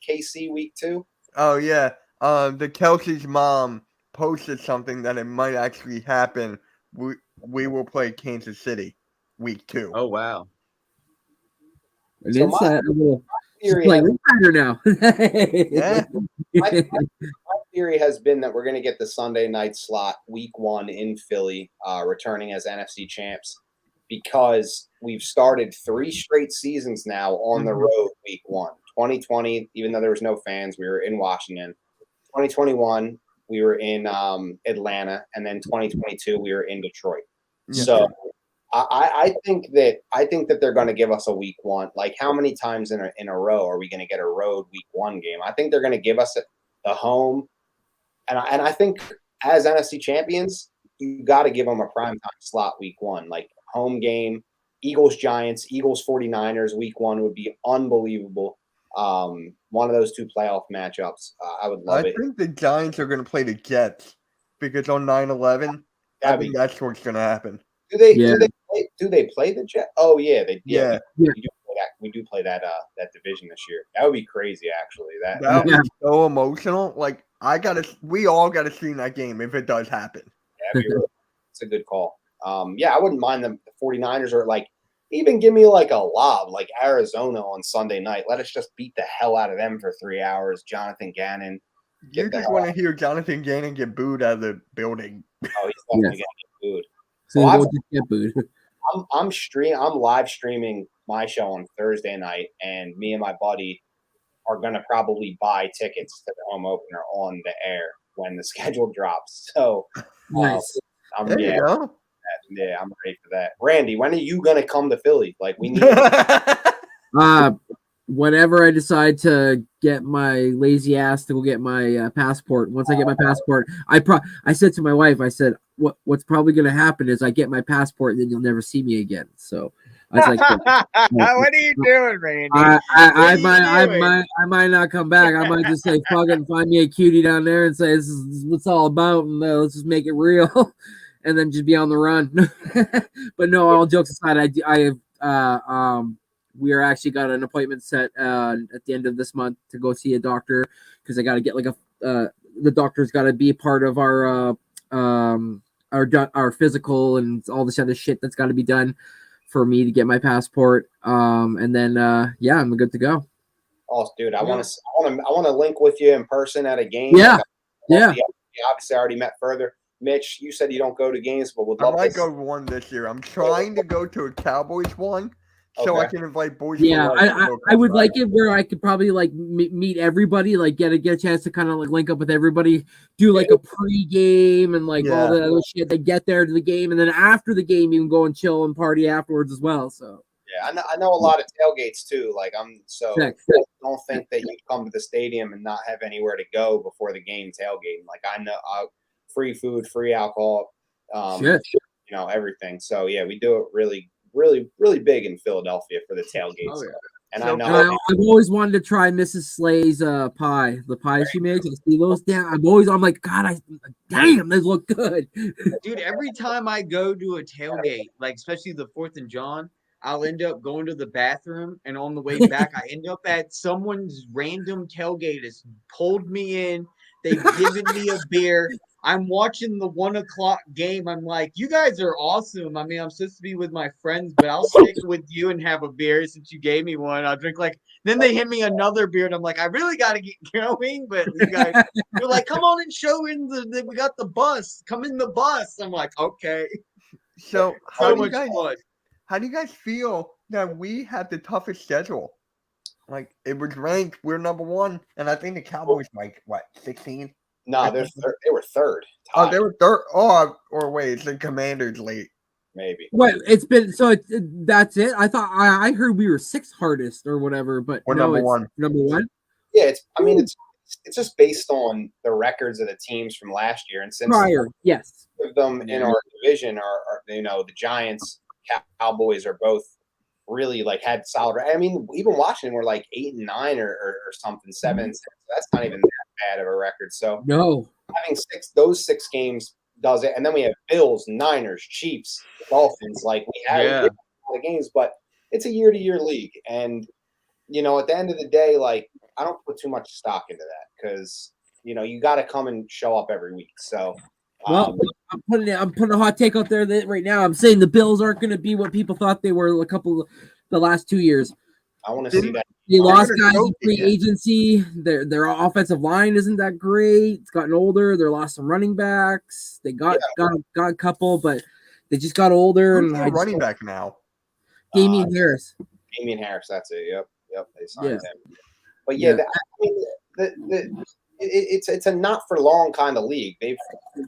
Speaker 6: KC week 2?
Speaker 3: Oh yeah. The Kelsey's mom posted something that it might actually happen. We will play Kansas City week 2.
Speaker 4: Oh wow.
Speaker 5: An
Speaker 6: So
Speaker 5: insider,
Speaker 6: Theory
Speaker 5: playing
Speaker 6: has-
Speaker 5: insider now.
Speaker 3: Yeah.
Speaker 6: my theory has been that we're going to get the Sunday night slot week 1 in Philly, returning as NFC champs, because we've started 3 straight seasons now on the road week 1. 2020, even though there was no fans, we were in Washington. 2021, we were in Atlanta, and then 2022, we were in Detroit.
Speaker 3: Yeah.
Speaker 6: So I think that they're going to give us a week 1. Like, how many times in a row are we going to get a road week 1 game? I think they're going to give us the home, and I think as NFC champions, you got to give them a primetime slot week 1, like home game. Eagles Giants, Eagles 49ers week 1 would be unbelievable. One of those 2 playoff matchups. I would love
Speaker 3: I
Speaker 6: it.
Speaker 3: think the Giants are going to play the Jets because on 9/11, I think that's what's going to happen.
Speaker 6: Do they
Speaker 5: Yeah.
Speaker 6: do they play the Jets? Oh yeah,
Speaker 3: Yeah.
Speaker 6: we do play that division this year. That would be crazy, actually.
Speaker 3: That
Speaker 5: Yeah.
Speaker 3: was so emotional. Like we all got to see that game if it does happen.
Speaker 6: It's a good call. Yeah, I wouldn't mind the 49ers, or like even give me like a lob, like Arizona on Sunday night. Let us just beat the hell out of them for 3 hours. Jonathan Gannon.
Speaker 3: You
Speaker 6: Get the
Speaker 3: just
Speaker 6: hell
Speaker 3: want to hear Jonathan Gannon get booed out of the building.
Speaker 6: Oh, he's definitely gonna get booed.
Speaker 5: So
Speaker 6: Well,
Speaker 5: they won't just get booed.
Speaker 6: I'm live streaming my show on Thursday night, and me and my buddy are gonna probably buy tickets to the home opener on the air when the schedule drops. So
Speaker 5: Nice.
Speaker 6: I'm
Speaker 3: There you go.
Speaker 6: I'm ready for that. Randy, when are you gonna come to Philly? Like we need
Speaker 5: Whenever I decide to get my lazy ass to go get my passport. Once I get my passport, I said to my wife, I said, what's probably going to happen is I get my passport and then you'll never see me again. So I was like,
Speaker 4: what are you doing, Randy?
Speaker 5: I might not come back. I might just say, fucking find me a cutie down there and say, this is what it's all about. And let's just make it real. And then just be on the run. But no, all jokes aside, we are actually got an appointment set at the end of this month to go see a doctor because I got to get like the doctor's got to be a part of our physical and all this other shit that's got to be done for me to get my passport. And then I'm good to go.
Speaker 6: Oh, dude, I want to link with you in person at a game.
Speaker 5: Yeah. Yeah.
Speaker 6: Obviously, I already met further. Mitch, you said you don't go to games, but would
Speaker 3: I
Speaker 6: love
Speaker 3: might
Speaker 6: to
Speaker 3: go to one this year. I'm trying to go to a Cowboys one. So
Speaker 6: Okay.
Speaker 3: I can invite boys.
Speaker 5: Yeah,
Speaker 3: for life to go
Speaker 5: I would
Speaker 3: come
Speaker 5: like
Speaker 3: back.
Speaker 5: it where I could probably like meet everybody, like get a chance to kind of like link up with everybody, do like a pre-game and like all the other shit. They get there to the game, and then after the game, you can go and chill and party afterwards as well. So
Speaker 6: Yeah, I know a lot of tailgates too. Like
Speaker 5: Sick.
Speaker 6: don't think that you come to the stadium and not have anywhere to go before the game tailgating. Like I know free food, free alcohol,
Speaker 5: Shit.
Speaker 6: Everything. So yeah, we do it really, really, really big in Philadelphia for the tailgates.
Speaker 4: Oh, yeah.
Speaker 6: And
Speaker 3: So-
Speaker 6: I know
Speaker 5: I've always wanted to try Mrs. Slay's pie, the pie she makes. I see those down. I'm like, God, damn, those look good.
Speaker 4: Dude, every time I go to a tailgate, like especially the 4th and John, I'll end up going to the bathroom, and on the way back, I end up at someone's random tailgate has pulled me in. They've given me a beer. I'm watching the 1 o'clock game. I'm like, you guys are awesome. I mean, I'm supposed to be with my friends, but I'll stick with you and have a beer since you gave me one. I'll drink then they hit me another beer, and I'm like, I really got to get going. But you guys, you're like, come on and show in we got the bus. Come in the bus. I'm like, okay.
Speaker 3: So
Speaker 4: So much fun.
Speaker 3: how do you guys feel that we had the toughest schedule? Like it was ranked, we're number one, and I think the Cowboys like what 16.
Speaker 6: no, they were third.
Speaker 3: Oh,
Speaker 6: tied,
Speaker 3: they were third. Oh, or wait, it's the Commanders late.
Speaker 6: maybe.
Speaker 5: Wait, it's been so that's it. I thought I heard we were 6th hardest or whatever, but
Speaker 3: We're
Speaker 5: no,
Speaker 3: number
Speaker 5: it's
Speaker 3: one.
Speaker 5: Number one.
Speaker 6: Yeah, it's just based on the records of the teams from last year, and since
Speaker 5: Prior, yes.
Speaker 6: of them in our division are the Giants, Cowboys are both really like had solid. I mean, even Washington were like 8-9 or something, 7-6. That's not even that bad of a record. So
Speaker 5: No.
Speaker 6: having those 6 games does it, and then we have Bills, Niners, Chiefs, Dolphins. Like we have a lot of games, but it's a year-to-year league, and at the end of the day, like I don't put too much stock into that because you got to come and show up every week. So.
Speaker 5: Well, I'm putting a hot take out there right now. I'm saying the Bills aren't going to be what people thought they were the last 2 years.
Speaker 6: I want to see that.
Speaker 5: They lost
Speaker 3: gonna
Speaker 5: guys
Speaker 3: go
Speaker 5: in free
Speaker 3: again.
Speaker 5: agency. Their offensive line isn't that great. It's gotten older. They lost some running backs. They got a couple, but they just got older.
Speaker 3: Who's
Speaker 5: And
Speaker 3: the running back now?
Speaker 5: Damian Harris.
Speaker 6: Damian Harris, that's it. Yep. They signed
Speaker 5: Yeah.
Speaker 6: him. But
Speaker 5: Yeah.
Speaker 6: it's a not for long kind of league.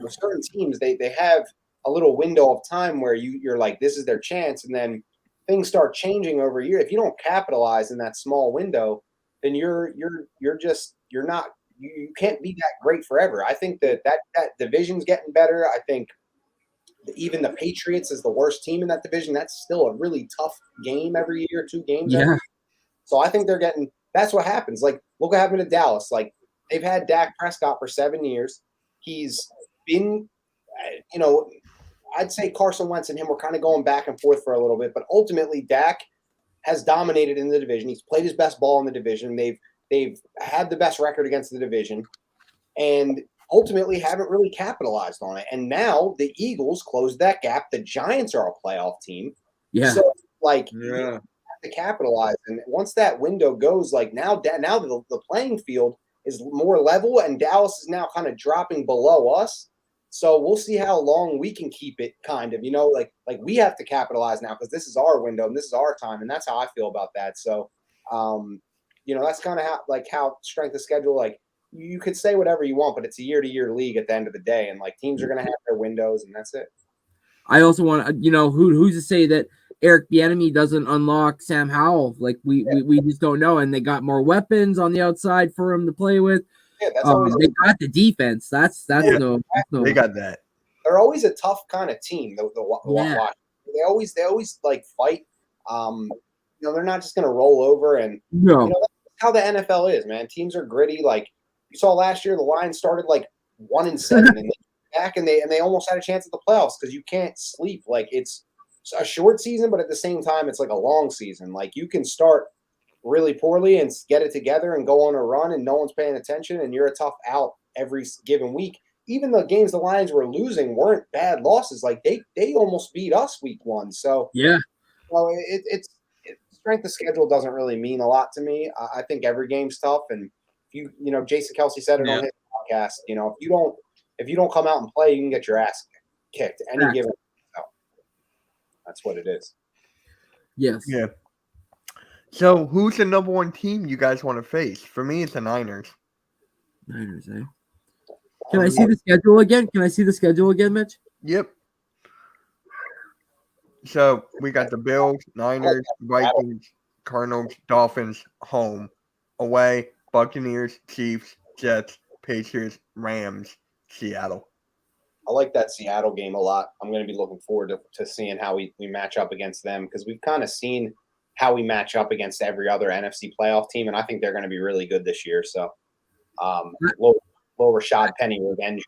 Speaker 6: Certain teams they have a little window of time where you're like this is their chance, and then things start changing over a year. If you don't capitalize in that small window, then you can't be that great forever. I think that division's getting better. I think even the Patriots is the worst team in that division. That's still a really tough game every year, 2 games.
Speaker 5: Yeah.
Speaker 6: So I think that's what happens. Like, look what happened to Dallas. Like, they've had Dak Prescott for 7 years. He's been, I'd say Carson Wentz and him were kind of going back and forth for a little bit, but ultimately Dak has dominated in the division. He's played his best ball in the division. They've had the best record against the division, and ultimately haven't really capitalized on it. And now the Eagles closed that gap. The Giants are a playoff team.
Speaker 5: Yeah.
Speaker 6: So, like,
Speaker 4: Yeah.
Speaker 6: have to capitalize. And once that window goes, like now the playing field is more level, and Dallas is now kind of dropping below us. So we'll see how long we can keep it kind of, like we have to capitalize now because this is our window and this is our time. And that's how I feel about that. So, that's kind of how strength of schedule, like you could say whatever you want, but it's a year-to-year league at the end of the day. And like teams are going to have their windows and that's it.
Speaker 5: I also want to, who's to say that Eric Bieniemy doesn't unlock Sam Howell? Like we just don't know. And they got more weapons on the outside for him to play with.
Speaker 6: Yeah, that's always
Speaker 5: they got the defense. That's no.
Speaker 3: They got that.
Speaker 6: They're always a tough kind of team.
Speaker 5: Yeah.
Speaker 6: They always like fight. They're not just going to roll over and
Speaker 5: No.
Speaker 6: that's how the NFL is, man. Teams are gritty. Like you saw last year, the Lions started like 1-7 and they back and they almost had a chance at the playoffs because you can't sleep. Like it's a short season, but at the same time, it's like a long season. Like you can start really poorly and get it together and go on a run and no one's paying attention and you're a tough out every given week. Even the games the Lions were losing weren't bad losses. Like they almost beat us week 1. So
Speaker 5: Yeah.
Speaker 6: It's strength of schedule doesn't really mean a lot to me. I think every game's tough. And if Jason Kelsey said it on his podcast, if you don't come out and play, you can get your ass kicked any given. So that's what it is.
Speaker 5: Yes.
Speaker 3: Yeah. So, who's the number 1 team you guys want to face? For me, it's the Niners.
Speaker 5: Niners, eh? Can I see the schedule again? Mitch?
Speaker 3: Yep. So, we got the Bills, Niners, Vikings, Cardinals, Dolphins, home, away, Buccaneers, Chiefs, Jets, Patriots, Rams, Seattle.
Speaker 6: I like that Seattle game a lot. I'm going to be looking forward to seeing how we match up against them because we've kind of seen how we match up against every other NFC playoff team, and I think they're going to be really good this year. So, little Rashad Penny revenge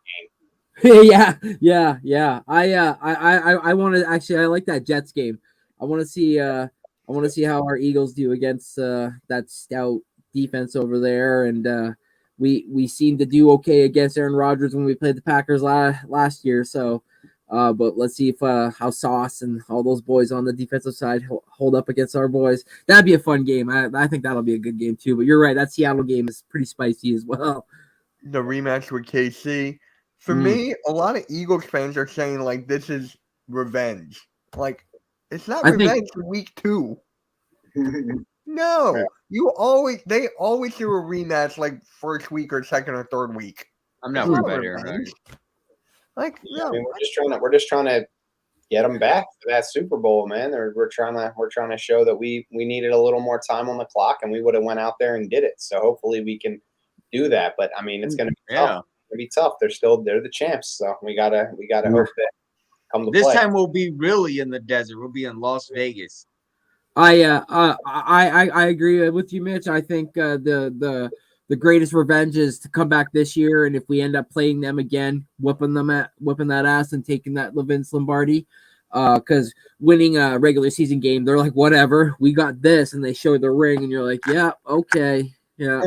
Speaker 6: game.
Speaker 5: yeah. I want to actually. I like that Jets game. I want to see how our Eagles do against that stout defense over there, and we seemed to do okay against Aaron Rodgers when we played the Packers last year. So. But let's see if how Sauce and all those boys on the defensive side hold up against our boys. That'd be a fun game. I think that'll be a good game too. But you're right, that Seattle game is pretty spicy as well.
Speaker 3: The rematch with KC. For me, a lot of Eagles fans are saying like this is revenge. Like it's not revenge for week 2. No, they always do a rematch like first week or second or third week.
Speaker 4: I'm not worried about Aaron Rodgers.
Speaker 3: Like, no.
Speaker 6: I mean, we're just trying to get them back for that Super Bowl, man. We're trying to show that we needed a little more time on the clock, and we would have went out there and did it. So hopefully we can do that. But I mean, it's going to be tough. It's going to be tough. They're the champs, so we gotta hope that come to
Speaker 4: this
Speaker 6: play.
Speaker 4: time we'll be really in the desert. We'll be in Las Vegas.
Speaker 5: I agree with you, Mitch. I think the greatest revenge is to come back this year, and if we end up playing them again, whipping that ass and taking that Vince Lombardi, because winning a regular season game, they're like, whatever, we got this, and they show the ring, and you're like, yeah, okay, yeah.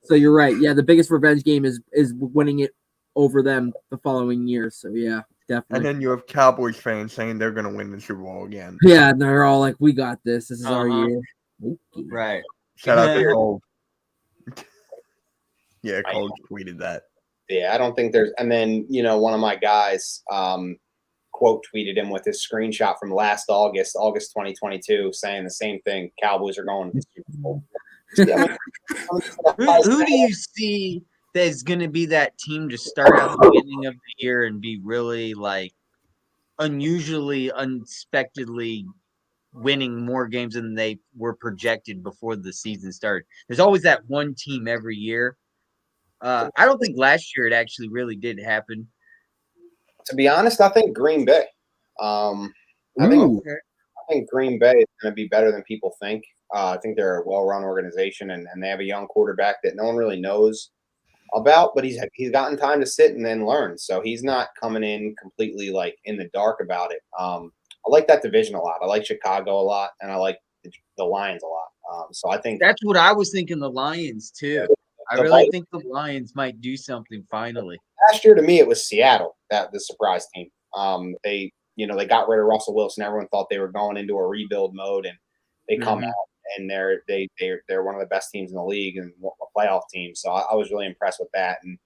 Speaker 5: So you're right. Yeah, the biggest revenge game is winning it over them the following year. So yeah, definitely.
Speaker 3: And then you have Cowboys fans saying they're going to win the Super Bowl again.
Speaker 5: Yeah, and they're all like, we got this. This is our year.
Speaker 4: Okay. Right.
Speaker 3: Shout out to Cole. Yeah, Cole tweeted that.
Speaker 6: Yeah, I don't think there's. And then one of my guys quote tweeted him with his screenshot from last August 2022, saying the same thing. Cowboys are going to the Super Bowl.
Speaker 4: Who do you see that's going to be that team to start out the beginning of the year and be really like unusually, unexpectedly winning more games than they were projected before the season started? There's always that one team every year. I don't think last year it actually really did happen.
Speaker 6: To be honest, I think Green Bay. I think Green Bay is going to be better than people think. I think they're a well-run organization, and they have a young quarterback that no one really knows about, but he's gotten time to sit and then learn. So he's not coming in completely like in the dark about it. I like that division a lot. I like Chicago a lot, and I like the Lions a lot. So I think
Speaker 4: that's what I was thinking. The Lions too. I really think the Lions might do something finally.
Speaker 6: Last year, to me, it was Seattle, that the surprise team. They got rid of Russell Wilson. Everyone thought they were going into a rebuild mode, and they come out and they're one of the best teams in the league and a playoff team. So I was really impressed with that. And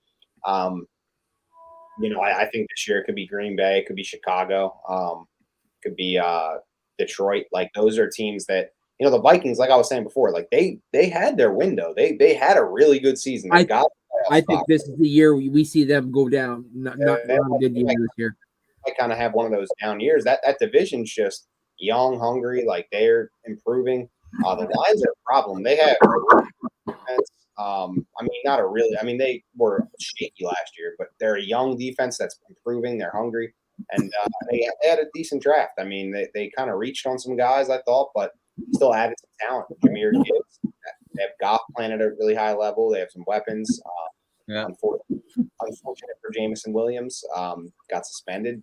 Speaker 6: I think this year it could be Green Bay, it could be Chicago, could be Detroit. Like those are teams that the Vikings, like I was saying before, like they had their window. They had a really good season. They got.
Speaker 5: I think this is the year we see them go down. Not a good year this year.
Speaker 6: I kind of have one of those down years. That division's just young, hungry. Like they're improving. The Lions are a problem. They have. Not a really. I mean, they were shaky last year, but they're a young defense that's improving. They're hungry, and they had a decent draft. I mean, they kind of reached on some guys, I thought, but still added some talent. Jahmyr Gibbs. They have Goff playing at a really high level. They have some weapons. Unfortunate for Jameson Williams, got suspended,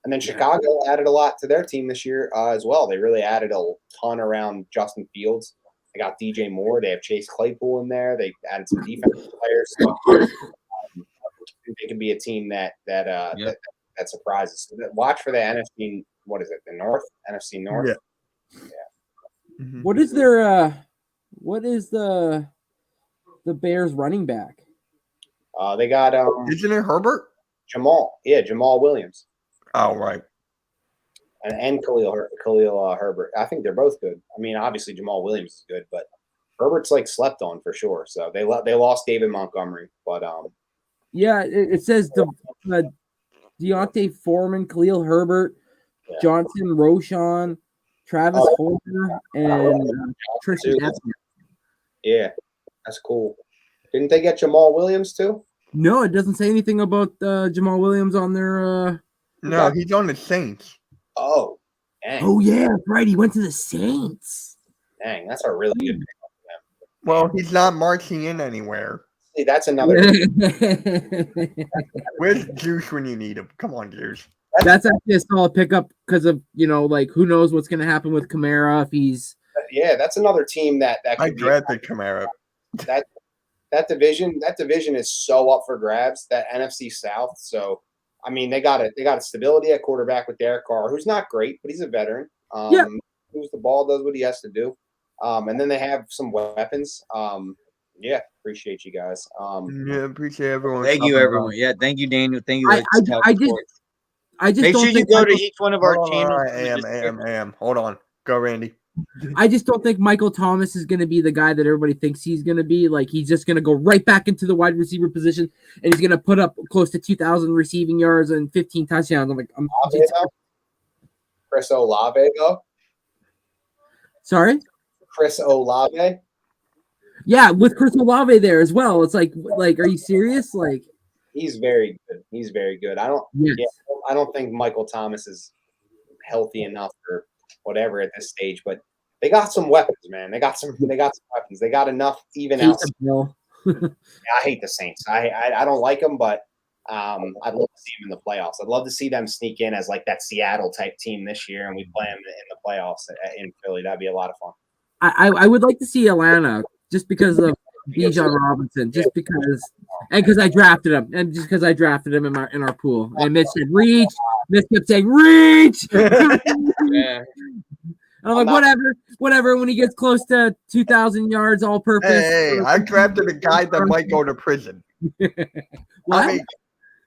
Speaker 6: and then Chicago added a lot to their team this year as well. They really added a ton around Justin Fields. They got DJ Moore. They have Chase Claypool in there. They added some defensive players. So, they can be a team that surprises. So watch for the NFC. What is it? The North? NFC North.
Speaker 3: Yeah. Mm-hmm.
Speaker 5: What is their? What is the Bears running back?
Speaker 6: They got
Speaker 3: Isn't it Herbert?
Speaker 6: Jamal Williams.
Speaker 3: Oh, right.
Speaker 6: And Khalil Herbert. I think they're both good. I mean, obviously Jamal Williams is good, but Herbert's like slept on for sure. So they lost David Montgomery, but
Speaker 5: yeah, it says Deontay Foreman, Khalil Herbert, Johnson, Roschon, Travis Homer, and Tristan Esmond.
Speaker 6: Yeah, that's cool. Didn't they get Jamal Williams too?
Speaker 5: No, it doesn't say anything about Jamal Williams on their.
Speaker 3: No, he's on the Saints.
Speaker 6: Oh, dang.
Speaker 5: Oh yeah, that's right. He went to the Saints.
Speaker 6: Dang, that's a really good pick for them.
Speaker 3: Well, he's not marching in anywhere.
Speaker 6: See, that's another.
Speaker 3: Where's Juice when you need him? Come on, Juice.
Speaker 5: That's actually a solid pickup because of like who knows what's going to happen with Kamara if he's.
Speaker 6: Yeah, that's another team that
Speaker 3: I
Speaker 6: could
Speaker 3: drafted Kamara.
Speaker 6: That division is so up for grabs. That NFC South. So I mean, they got stability at quarterback with Derek Carr, who's not great, but he's a veteran. Moves the ball, does what he has to do, and then they have some weapons. Appreciate you guys.
Speaker 3: Appreciate everyone.
Speaker 4: Thank you, everyone. Yeah, thank you, Daniel. Thank you.
Speaker 5: I just
Speaker 4: make
Speaker 5: don't
Speaker 4: sure you
Speaker 5: think
Speaker 4: go to each one of our channels.
Speaker 3: I am. Hold on. Go, Randy.
Speaker 5: I just don't think Michael Thomas is going to be the guy that everybody thinks he's going to be. Like, he's just going to go right back into the wide receiver position, and he's going to put up close to 2,000 receiving yards and 15 touchdowns. I'm like,
Speaker 6: Chris Olave, though.
Speaker 5: Sorry?
Speaker 6: Chris Olave?
Speaker 5: Yeah, with Chris Olave there as well. It's like, are you serious? Like,
Speaker 6: he's very good. He's very good. I don't think Michael Thomas is healthy enough for whatever at this stage, but they got some weapons, man. They got some weapons. They got enough even out. I hate the Saints. I don't like them, but I'd love to see them in the playoffs. I'd love to see them sneak in as like that Seattle type team this year, and we play them in the playoffs in Philly. That'd be a lot of fun.
Speaker 5: I would like to see Atlanta just because of Bijan Robinson, just because I drafted him, and just because I drafted him in our pool. And Mitch said reach. Mitch kept saying reach.
Speaker 4: Yeah.
Speaker 5: I'm like, whatever. When he gets close to 2,000 yards, all purpose.
Speaker 3: Hey, I drafted a guy that might go to prison.
Speaker 5: What?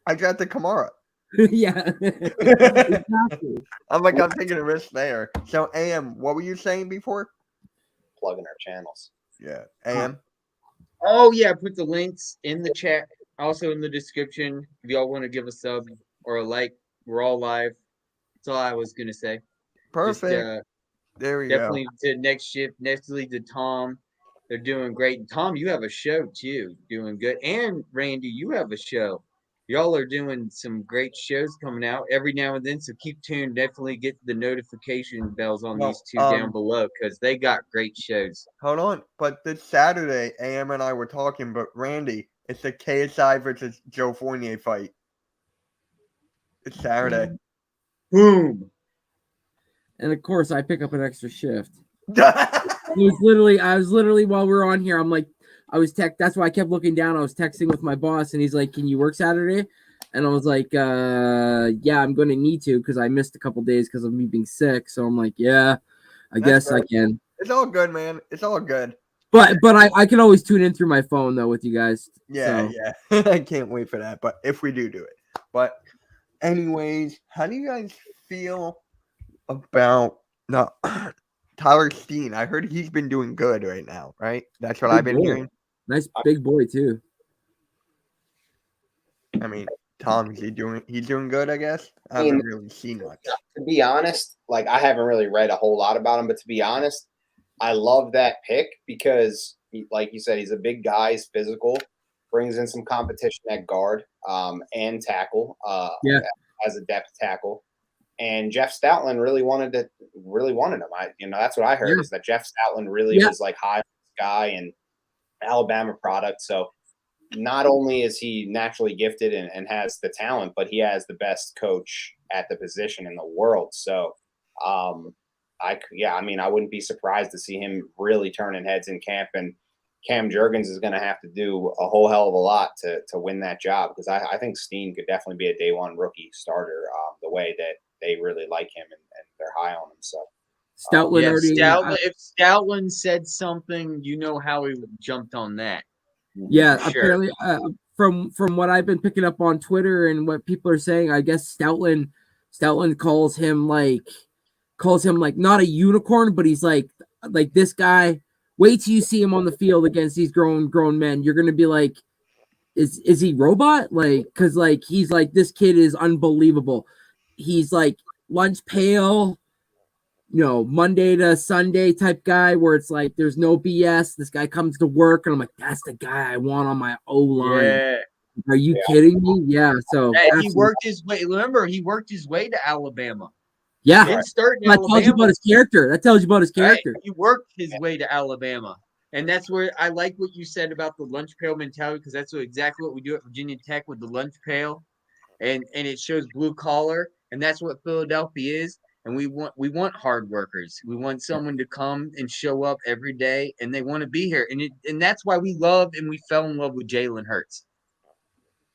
Speaker 3: I drafted Kamara.
Speaker 5: Yeah. Exactly.
Speaker 3: I'm taking a risk there. So, AM, what were you saying before?
Speaker 6: Plugging our channels.
Speaker 3: Yeah, AM.
Speaker 4: Oh yeah, put the links in the chat, also in the description. If y'all want to give a sub or a like, we're all live. That's all I was gonna say.
Speaker 3: Perfect.
Speaker 4: Just,
Speaker 3: there we go.
Speaker 4: Definitely to next shift. Next lead to Tom. They're doing great. Tom, you have a show too, doing good. And Randy, you have a show. Y'all are doing some great shows coming out every now and then. So keep tuned. Definitely get the notification bells on these two down below because they got great shows.
Speaker 3: Hold on. But this Saturday, AM and I were talking, but Randy, it's the KSI versus Joe Fournier fight. It's Saturday.
Speaker 4: Boom.
Speaker 5: And of course, I pick up an extra shift. I was literally while we were on here, I'm like, that's why I kept looking down. I was texting with my boss, and he's like, "Can you work Saturday?" And I was like, "Yeah, I'm going to need to because I missed a couple days because of me being sick." So I'm like, "Yeah, I guess I can."
Speaker 3: It's all good, man. It's all good.
Speaker 5: But I can always tune in through my phone though with you guys.
Speaker 3: Yeah,
Speaker 5: so.
Speaker 3: yeah. I can't wait for that. But if we do it, But anyways, how do you guys feel about no Tyler Steen? I heard he's been doing good right now, right? That's what
Speaker 5: Big
Speaker 3: I've been
Speaker 5: boy.
Speaker 3: hearing.
Speaker 5: Nice big boy too.
Speaker 3: I mean, Tom, he's doing good, I guess. I
Speaker 6: mean,
Speaker 3: haven't really seen much.
Speaker 6: To be honest, like I haven't really read a whole lot about him, but to be honest, I love that pick because, like you said, he's a big guy, he's physical, brings in some competition at guard and tackle, as a depth tackle. And Jeff Stoutland really wanted him. That's what I heard is that Jeff Stoutland really was like high guy and Alabama product. So not only is he naturally gifted and has the talent, but he has the best coach at the position in the world. So, I wouldn't be surprised to see him really turning heads in camp. And Cam Jurgens is going to have to do a whole hell of a lot to win that job because I think Steen could definitely be a day one rookie starter the way that they really like him and they're high on him. So
Speaker 5: Stoutland
Speaker 4: if Stoutland said something, you know how he jumped on that.
Speaker 5: Yeah,
Speaker 4: Sure.
Speaker 5: apparently, from what I've been picking up on Twitter and what people are saying, I guess Stoutland calls him like not a unicorn, but he's like this guy. Wait till you see him on the field against these grown men. You're gonna be like, is he robot? Like, cause like he's like this kid is unbelievable. He's like lunch pail, Monday to Sunday type guy where it's like there's no BS. This guy comes to work and I'm like, that's the guy I want on my O line.
Speaker 4: Yeah.
Speaker 5: Are you kidding me? Yeah. So
Speaker 4: he worked his way. Remember, he worked his way to Alabama.
Speaker 5: Yeah.
Speaker 4: He didn't start in
Speaker 5: That
Speaker 4: Alabama.
Speaker 5: tells you about his character. That tells you about his character.
Speaker 4: Right? He worked his way to Alabama. And that's where I like what you said about the lunch pail mentality because that's exactly what we do at Virginia Tech with the lunch pail. And it shows blue collar. And that's what Philadelphia is. And we want hard workers. We want someone to come and show up every day, and they want to be here. And that's why we love and we fell in love with Jalen Hurts.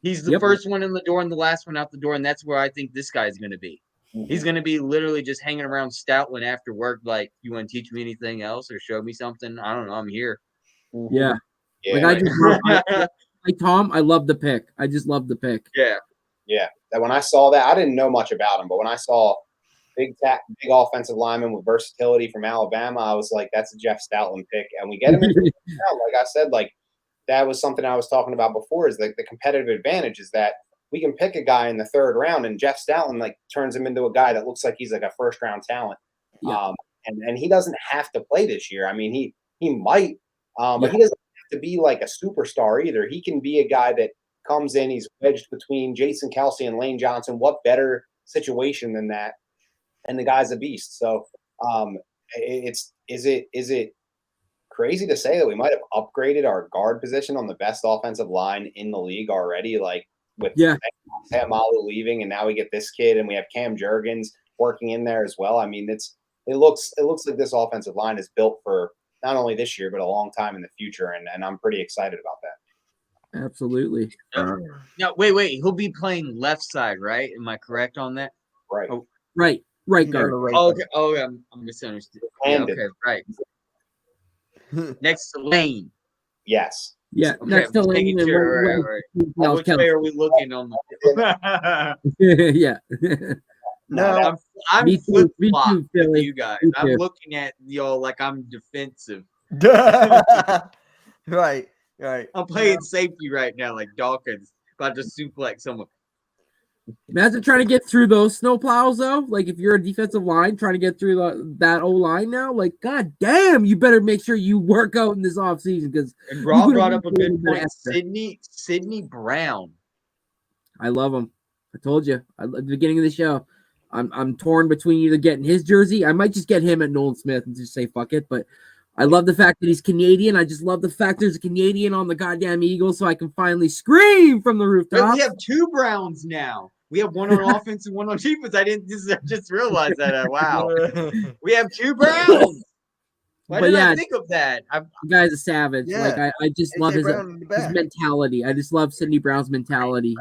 Speaker 4: He's the first one in the door and the last one out the door, and that's where I think this guy's going to be. He's going to be literally just hanging around Stoutland after work, like, you want to teach me anything else or show me something? I don't know. I'm here.
Speaker 5: Yeah. Like Tom, I love the pick. I just love the pick.
Speaker 4: Yeah.
Speaker 6: Yeah. That when I saw that, I didn't know much about him, but when I saw big offensive lineman with versatility from Alabama, I was like, that's a Jeff Stoutland pick. And we get him in like I said, like that was something I was talking about before is like the competitive advantage is that we can pick a guy in the third round and Jeff Stoutland like turns him into a guy that looks like he's like a first round talent.
Speaker 5: Yeah.
Speaker 6: And he doesn't have to play this year. I mean, he might, but he doesn't have to be like a superstar either. He can be a guy that comes in, he's wedged between Jason Kelsey and Lane Johnson. What better situation than that? And the guy's a beast. So is it crazy to say that we might have upgraded our guard position on the best offensive line in the league already? Like with Sam Malu leaving, and now we get this kid, and we have Cam Jurgens working in there as well. I mean, it looks like this offensive line is built for not only this year but a long time in the future, and I'm pretty excited about that.
Speaker 5: Absolutely.
Speaker 4: Now, wait. He'll be playing left side, right? Am I correct on that?
Speaker 6: Right.
Speaker 4: Oh.
Speaker 5: Right guard.
Speaker 4: Okay. Oh, yeah, I'm misunderstood. Yeah, okay, right. Next to Lane.
Speaker 6: Yes.
Speaker 5: Yeah.
Speaker 4: Okay,
Speaker 5: Next to Lane.
Speaker 4: Right. Which way are we looking on the?
Speaker 5: Yeah.
Speaker 3: No,
Speaker 4: I'm
Speaker 5: Me too,
Speaker 4: flip-flop
Speaker 5: Philly.
Speaker 4: with you guys.
Speaker 5: Me
Speaker 4: I'm
Speaker 5: too.
Speaker 4: looking at y'all like I'm defensive.
Speaker 3: right.
Speaker 4: I'm playing safety right now, like Dawkins about to suplex someone.
Speaker 5: Imagine trying to get through those snow plows though. Like if you're a defensive line trying to get through that O line now, like god damn, you better make sure you work out in this offseason because
Speaker 4: And Rob brought up a good
Speaker 5: that
Speaker 4: point.
Speaker 5: extra.
Speaker 4: Sidney Brown.
Speaker 5: I love him. I told you at the beginning of the show. I'm torn between either getting his jersey. I might just get him at Nolan Smith and just say fuck it. But I love the fact that he's Canadian. I just love the fact there's a Canadian on the goddamn Eagles, so I can finally scream from the rooftop.
Speaker 4: We have two Browns now. We have one on offense and one on defense. I just realized that. Wow. We have two Browns. Why did I think of that?
Speaker 5: The guy's a savage.
Speaker 3: Yeah.
Speaker 5: Like I just love his
Speaker 3: Brown in the back.
Speaker 5: mentality. I just love Sidney Brown's mentality.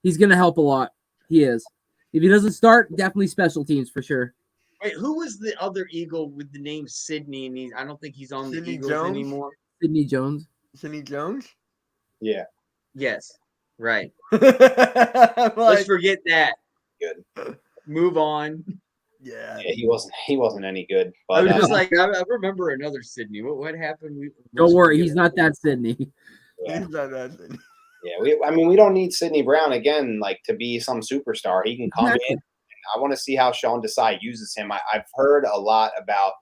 Speaker 5: He's gonna help a lot. He is. If he doesn't start, definitely special teams for sure.
Speaker 4: Wait, who was the other Eagle with the name Sidney? And I don't think he's on
Speaker 3: Sidney
Speaker 4: the Eagles
Speaker 3: Jones?
Speaker 4: anymore.
Speaker 5: Sidney Jones.
Speaker 3: Sidney Jones?
Speaker 6: Yeah.
Speaker 4: Yes. Right.
Speaker 3: Like,
Speaker 4: Let's forget that.
Speaker 6: Good.
Speaker 4: Move on.
Speaker 3: yeah.
Speaker 6: Yeah, he wasn't any good.
Speaker 4: I
Speaker 6: But
Speaker 4: was just like, I remember another Sidney. What happened?
Speaker 5: Don't
Speaker 4: once we
Speaker 5: worry,
Speaker 4: get-
Speaker 5: he's not that Sydney.
Speaker 6: yeah,
Speaker 3: He's not that-
Speaker 6: we don't need Sidney Brown again, like to be some superstar. He can come
Speaker 5: Exactly.
Speaker 6: in. I want to see how Sean Desai uses him. I've heard a lot about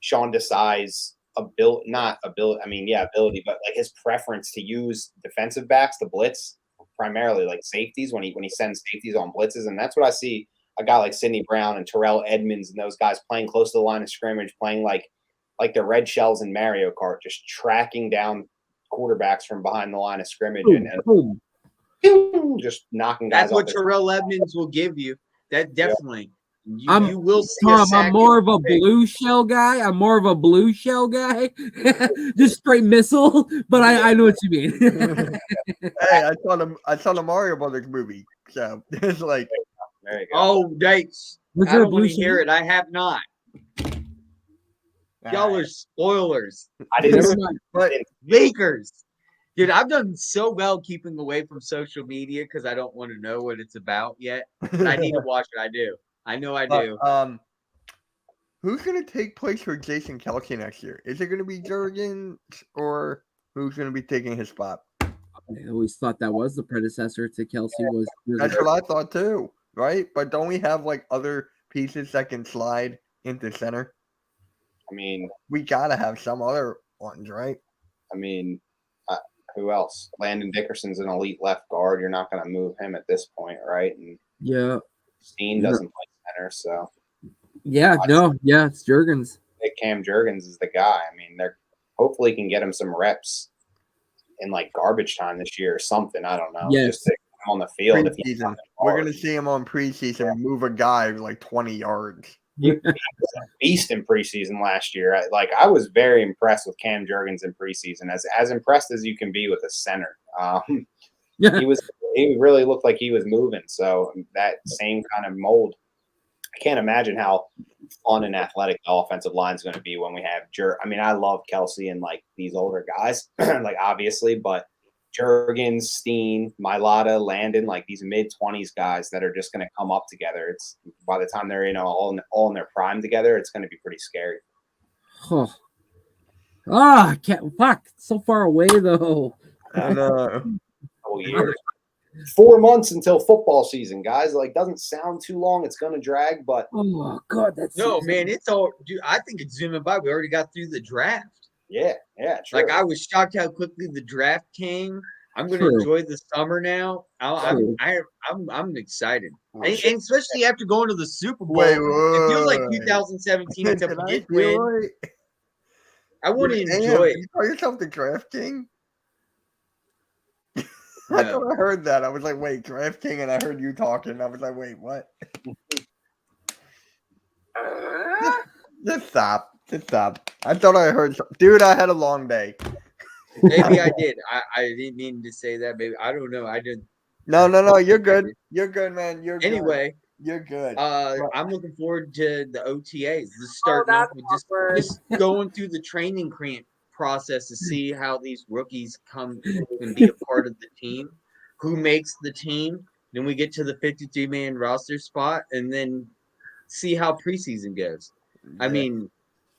Speaker 6: Sean Desai's ability, ability, but like his preference to use defensive backs to blitz, primarily like safeties when he sends safeties on blitzes, and that's what I see a guy like Sidney Brown and Terrell Edmonds and those guys playing close to the line of scrimmage, playing like the red shells in Mario Kart, just tracking down quarterbacks from behind the line of scrimmage
Speaker 5: Boom, boom.
Speaker 6: and just knocking guys
Speaker 4: That's what
Speaker 6: off their
Speaker 4: Terrell Edmonds will give you. That definitely.
Speaker 5: I'm-
Speaker 4: You will see a
Speaker 5: Tom,
Speaker 4: sack
Speaker 5: I'm more of a
Speaker 4: in-
Speaker 5: blue shell guy. Just straight missile, but I know what you mean.
Speaker 3: Hey, I saw the Mario Brothers movie, so it's like
Speaker 6: There you go.
Speaker 4: Oh, dates.
Speaker 5: Was
Speaker 4: I
Speaker 5: there a
Speaker 4: don't want
Speaker 5: blue
Speaker 4: to hear
Speaker 5: shell?
Speaker 4: it. I have not. Y'all are spoilers.
Speaker 6: I didn't
Speaker 5: Never
Speaker 6: see
Speaker 5: mind.
Speaker 3: but
Speaker 4: Leakers. Dude, I've done so well keeping away from social media because I don't want to know what it's about yet. But I need to watch it. I do. I know I do.
Speaker 3: Who's gonna take place for Jason Kelsey next year? Is it gonna be Jurgens or who's gonna be taking his spot?
Speaker 5: I always thought that was the predecessor to Kelsey. Was
Speaker 3: That's what I thought too, right? But don't we have like other pieces that can slide into center?
Speaker 6: I mean,
Speaker 3: We gotta have some other ones, right?
Speaker 6: who else? Landon Dickerson's an elite left guard. You're not going to move him at this point, right? And
Speaker 5: yeah,
Speaker 6: Steen
Speaker 5: Yeah.
Speaker 6: doesn't play center, so
Speaker 5: yeah, no, yeah, it's Jurgens.
Speaker 6: I think Cam Jurgens is the guy. I mean, they're hopefully can get him some reps in like garbage time this year or something. I don't know.
Speaker 5: Yes.
Speaker 6: Just to get him on the field. If he's
Speaker 3: Preseason.
Speaker 6: not
Speaker 3: We're
Speaker 6: hard.
Speaker 3: gonna see him on preseason move a guy like 20 yards.
Speaker 6: He was a beast in preseason last year. I was very impressed with Cam Jurgens in preseason, as impressed as you can be with a center.
Speaker 5: Yeah,
Speaker 6: He really looked like he was moving. So that same kind of mold. I can't imagine how fun and athletic the offensive line is going to be when we have I love Kelsey and like these older guys, like obviously, but Jurgens, Steen, Mailata, Landon, like these mid-20s guys that are just going to come up together. It's by the time they're all in their prime together, it's going to be pretty scary.
Speaker 5: oh. I can't. Fuck, it's so far away though.
Speaker 3: And
Speaker 6: Whole year. 4 months until football season, guys. Like, doesn't sound too long. It's going to drag, but
Speaker 5: Oh god, that's
Speaker 4: No, man, it's all. Dude, I think it's zooming by. We already got through the draft.
Speaker 6: yeah, true.
Speaker 4: Like I was shocked how quickly the draft came. I'm going to
Speaker 5: True.
Speaker 4: enjoy the summer now.
Speaker 5: True.
Speaker 4: I'm excited, and especially after going to the Super Bowl.
Speaker 3: Wait,
Speaker 4: It feels like
Speaker 3: wait.
Speaker 4: 2017 until
Speaker 3: Did
Speaker 4: we
Speaker 3: I
Speaker 4: did
Speaker 3: feel
Speaker 4: win.
Speaker 3: right?
Speaker 4: I want to
Speaker 3: Damn,
Speaker 4: enjoy
Speaker 3: did
Speaker 4: it.
Speaker 3: you call yourself the draft king?
Speaker 4: No.
Speaker 3: I thought I heard that. I was like, wait, draft king, and I heard you talking. I was like, wait, what? Just stop. Just stop. I thought I heard dude, I had a long day.
Speaker 4: Maybe I did. I didn't mean to say that. Maybe I don't know. I didn't.
Speaker 3: No, you're good. You're good, man. You're good.
Speaker 4: Anyway,
Speaker 3: You're good.
Speaker 4: I'm looking forward to the OTAs. Just starting off with just going through the training camp process to see how these rookies come and be a part of the team, who makes the team. Then we get to the 53-man roster spot, and then see how preseason goes. I
Speaker 3: Yeah.
Speaker 4: mean,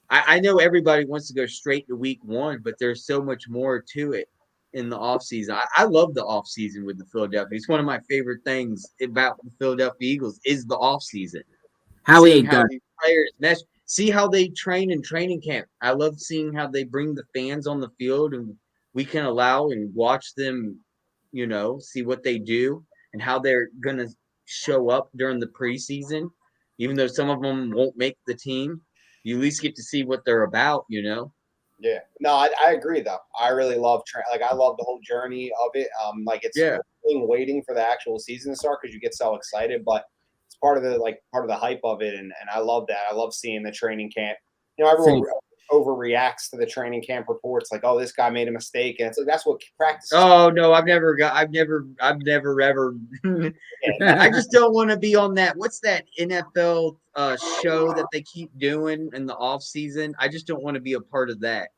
Speaker 4: I know everybody wants to go straight to week one, but there's so much more to it in the offseason. I love the offseason with the Philadelphia. It's one of my favorite things about the Philadelphia Eagles is the offseason.
Speaker 5: how he
Speaker 4: Seeing
Speaker 5: ain't
Speaker 4: how
Speaker 5: done.
Speaker 4: these players mesh. See how they train in training camp. I love seeing how they bring the fans on the field and we can allow and watch them, see what they do and how they're going to show up during the preseason. Even though some of them won't make the team, you at least get to see what they're about,
Speaker 6: Yeah, no, I agree though. I really love I love the whole journey of it. It's
Speaker 4: Yeah.
Speaker 6: waiting for the actual season to start because you get so excited, but it's part of the hype of it, and I love that. I love seeing the training camp. Everyone overreacts to the training camp reports, like, oh, this guy made a mistake, and it's like that's what practice.
Speaker 4: Oh no, I've never ever. I just don't want to be on that. What's that NFL show that they keep doing in the off season? I just don't want to be a part of that.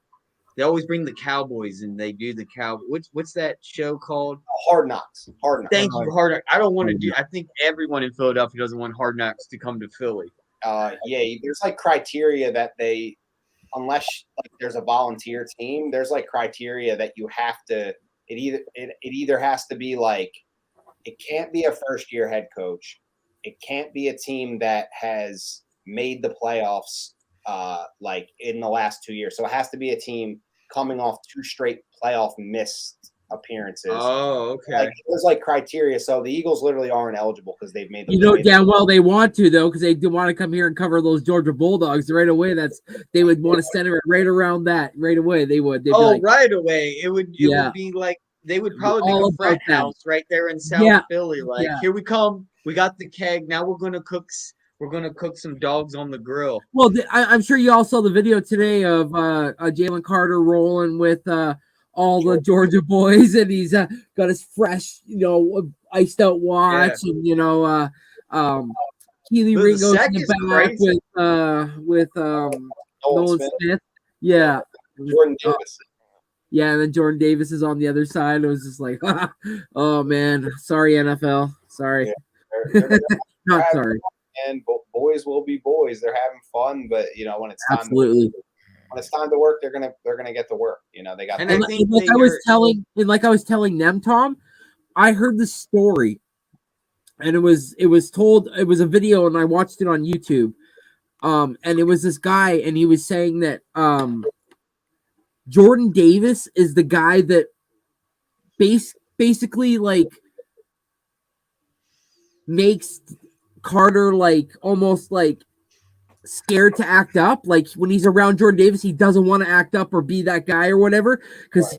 Speaker 4: They always bring the Cowboys and they do the cow. What's that show called?
Speaker 6: Hard Knocks. Hard Knocks.
Speaker 4: Thank you, Hard Knocks. I don't want to do. I think everyone in Philadelphia doesn't want Hard Knocks to come to Philly.
Speaker 6: Yeah, there's like criteria that they, unless like there's a volunteer team, there's like criteria that you have to. It either has to be like, it can't be a first year head coach. It can't be a team that has made the playoffs like in the last 2 years. So it has to be a team coming off 2 straight playoff missed appearances.
Speaker 4: Oh, okay.
Speaker 6: Like, there's like criteria. So the Eagles literally aren't eligible because they've made the.
Speaker 5: You know damn well they want to though, because they do want to come here and cover those Georgia Bulldogs right away. They would want to center it right around that right away. They'd be like,
Speaker 4: right away. It would be like they would probably
Speaker 5: all
Speaker 4: make a frat
Speaker 5: about that.
Speaker 4: house right there in South Philly. Like, here we come. We got the keg. Now we're gonna cook some dogs on the grill.
Speaker 5: Well, I'm sure you all saw the video today of Jalen Carter rolling with all the Georgia boys, and he's got his fresh, iced out watch, and Keely Ringo's in the back with Nolan Smith. Yeah.
Speaker 6: Jordan Davis.
Speaker 5: Yeah, and then Jordan Davis is on the other side. It was just like, oh man, sorry NFL, sorry,
Speaker 6: They're
Speaker 5: not sorry.
Speaker 6: And boys will be boys. They're having fun, but when it's time
Speaker 5: Absolutely.
Speaker 6: when it's time to work, they're gonna get to work. They got.
Speaker 4: And
Speaker 5: And like I was telling them, Tom, I heard the story, and it was told. It was a video, and I watched it on YouTube. And it was this guy, and he was saying that Jordan Davis is the guy that basically like makes Carter like almost like scared to act up. Like when he's around Jordan Davis, he doesn't want to act up or be that guy or whatever, because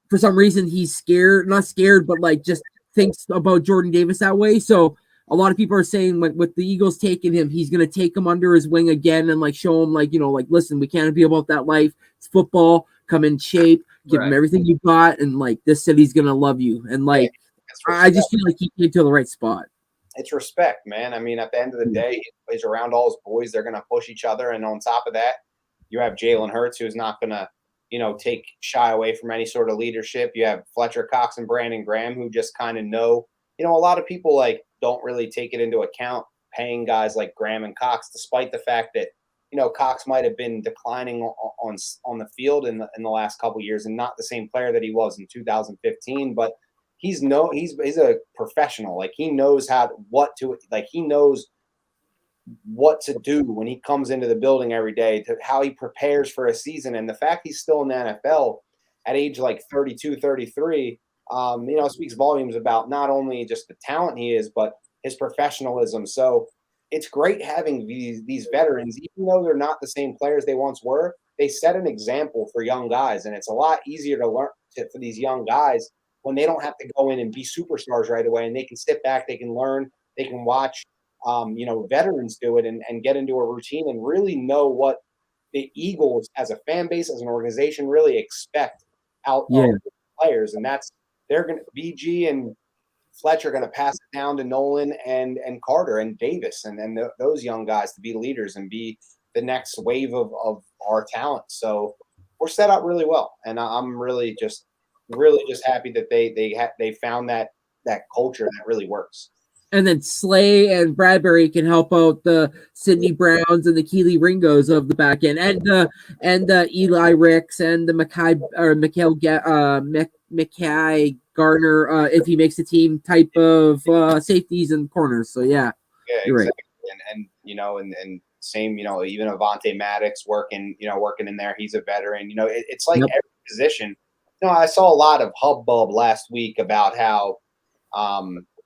Speaker 5: for some reason he's not scared, but like just thinks about Jordan Davis that way. So a lot of people are saying with the Eagles taking him, he's going to take him under his wing again and like show him like, like, listen, we can't be about that life. It's football. Come in shape, give him everything you got, and like this city's going to love you. And like, I just feel like he came to the right spot.
Speaker 6: It's respect, man. I mean, at the end of the day, he's around all his boys. They're going to push each other. And on top of that, you have Jalen Hurts, who's not going to, take shy away from any sort of leadership. You have Fletcher Cox and Brandon Graham, who just kind of know, a lot of people like don't really take it into account paying guys like Graham and Cox, despite the fact that, Cox might have been declining on the field in the last couple of years and not the same player that he was in 2015, but he's a professional. Like he knows he knows what to do when he comes into the building every day, to how he prepares for a season. And the fact he's still in the NFL at age like 32, 33, speaks volumes about not only just the talent he is, but his professionalism. So it's great having these veterans, even though they're not the same players they once were. They set an example for young guys, and it's a lot easier to learn for these young guys when they don't have to go in and be superstars right away, and they can sit back, they can learn, they can watch, veterans do it and get into a routine and really know what the Eagles as a fan base, as an organization, really expect out of players. And BG and Fletcher are going to pass it down to Nolan and Carter and Davis and those young guys to be leaders and be the next wave of our talent. So we're set up really well, and I'm really just happy that they found that culture that really works.
Speaker 5: And then Slay and Bradbury can help out the Sidney Browns and the Keely Ringos of the back end, and Eli Ricks and the Mekhi Garner if he makes the team type of safeties and corners. So yeah, you're
Speaker 6: exactly. Right. And same, even Avonte Maddox working in there. He's a veteran. It's like every position. I saw a lot of hubbub last week about how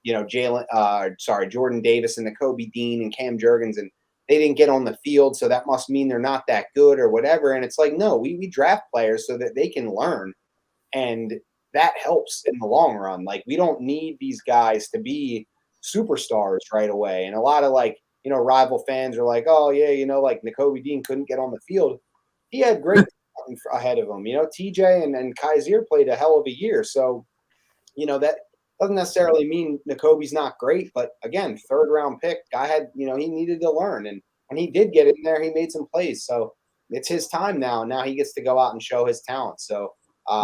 Speaker 6: Jordan Davis and Nakobe Dean and Cam Jurgens, and they didn't get on the field, so that must mean they're not that good or whatever. And it's like, no, we draft players so that they can learn, and that helps in the long run. Like, we don't need these guys to be superstars right away. And a lot of rival fans are like, oh yeah, like Nakobe Dean couldn't get on the field. He had great ahead of him. TJ and Kaiser played a hell of a year. So, that doesn't necessarily mean Nakobe's not great, but again, 3rd round pick, guy had, he needed to learn. And when he did get in there, he made some plays. So it's his time now. Now he gets to go out and show his talent. So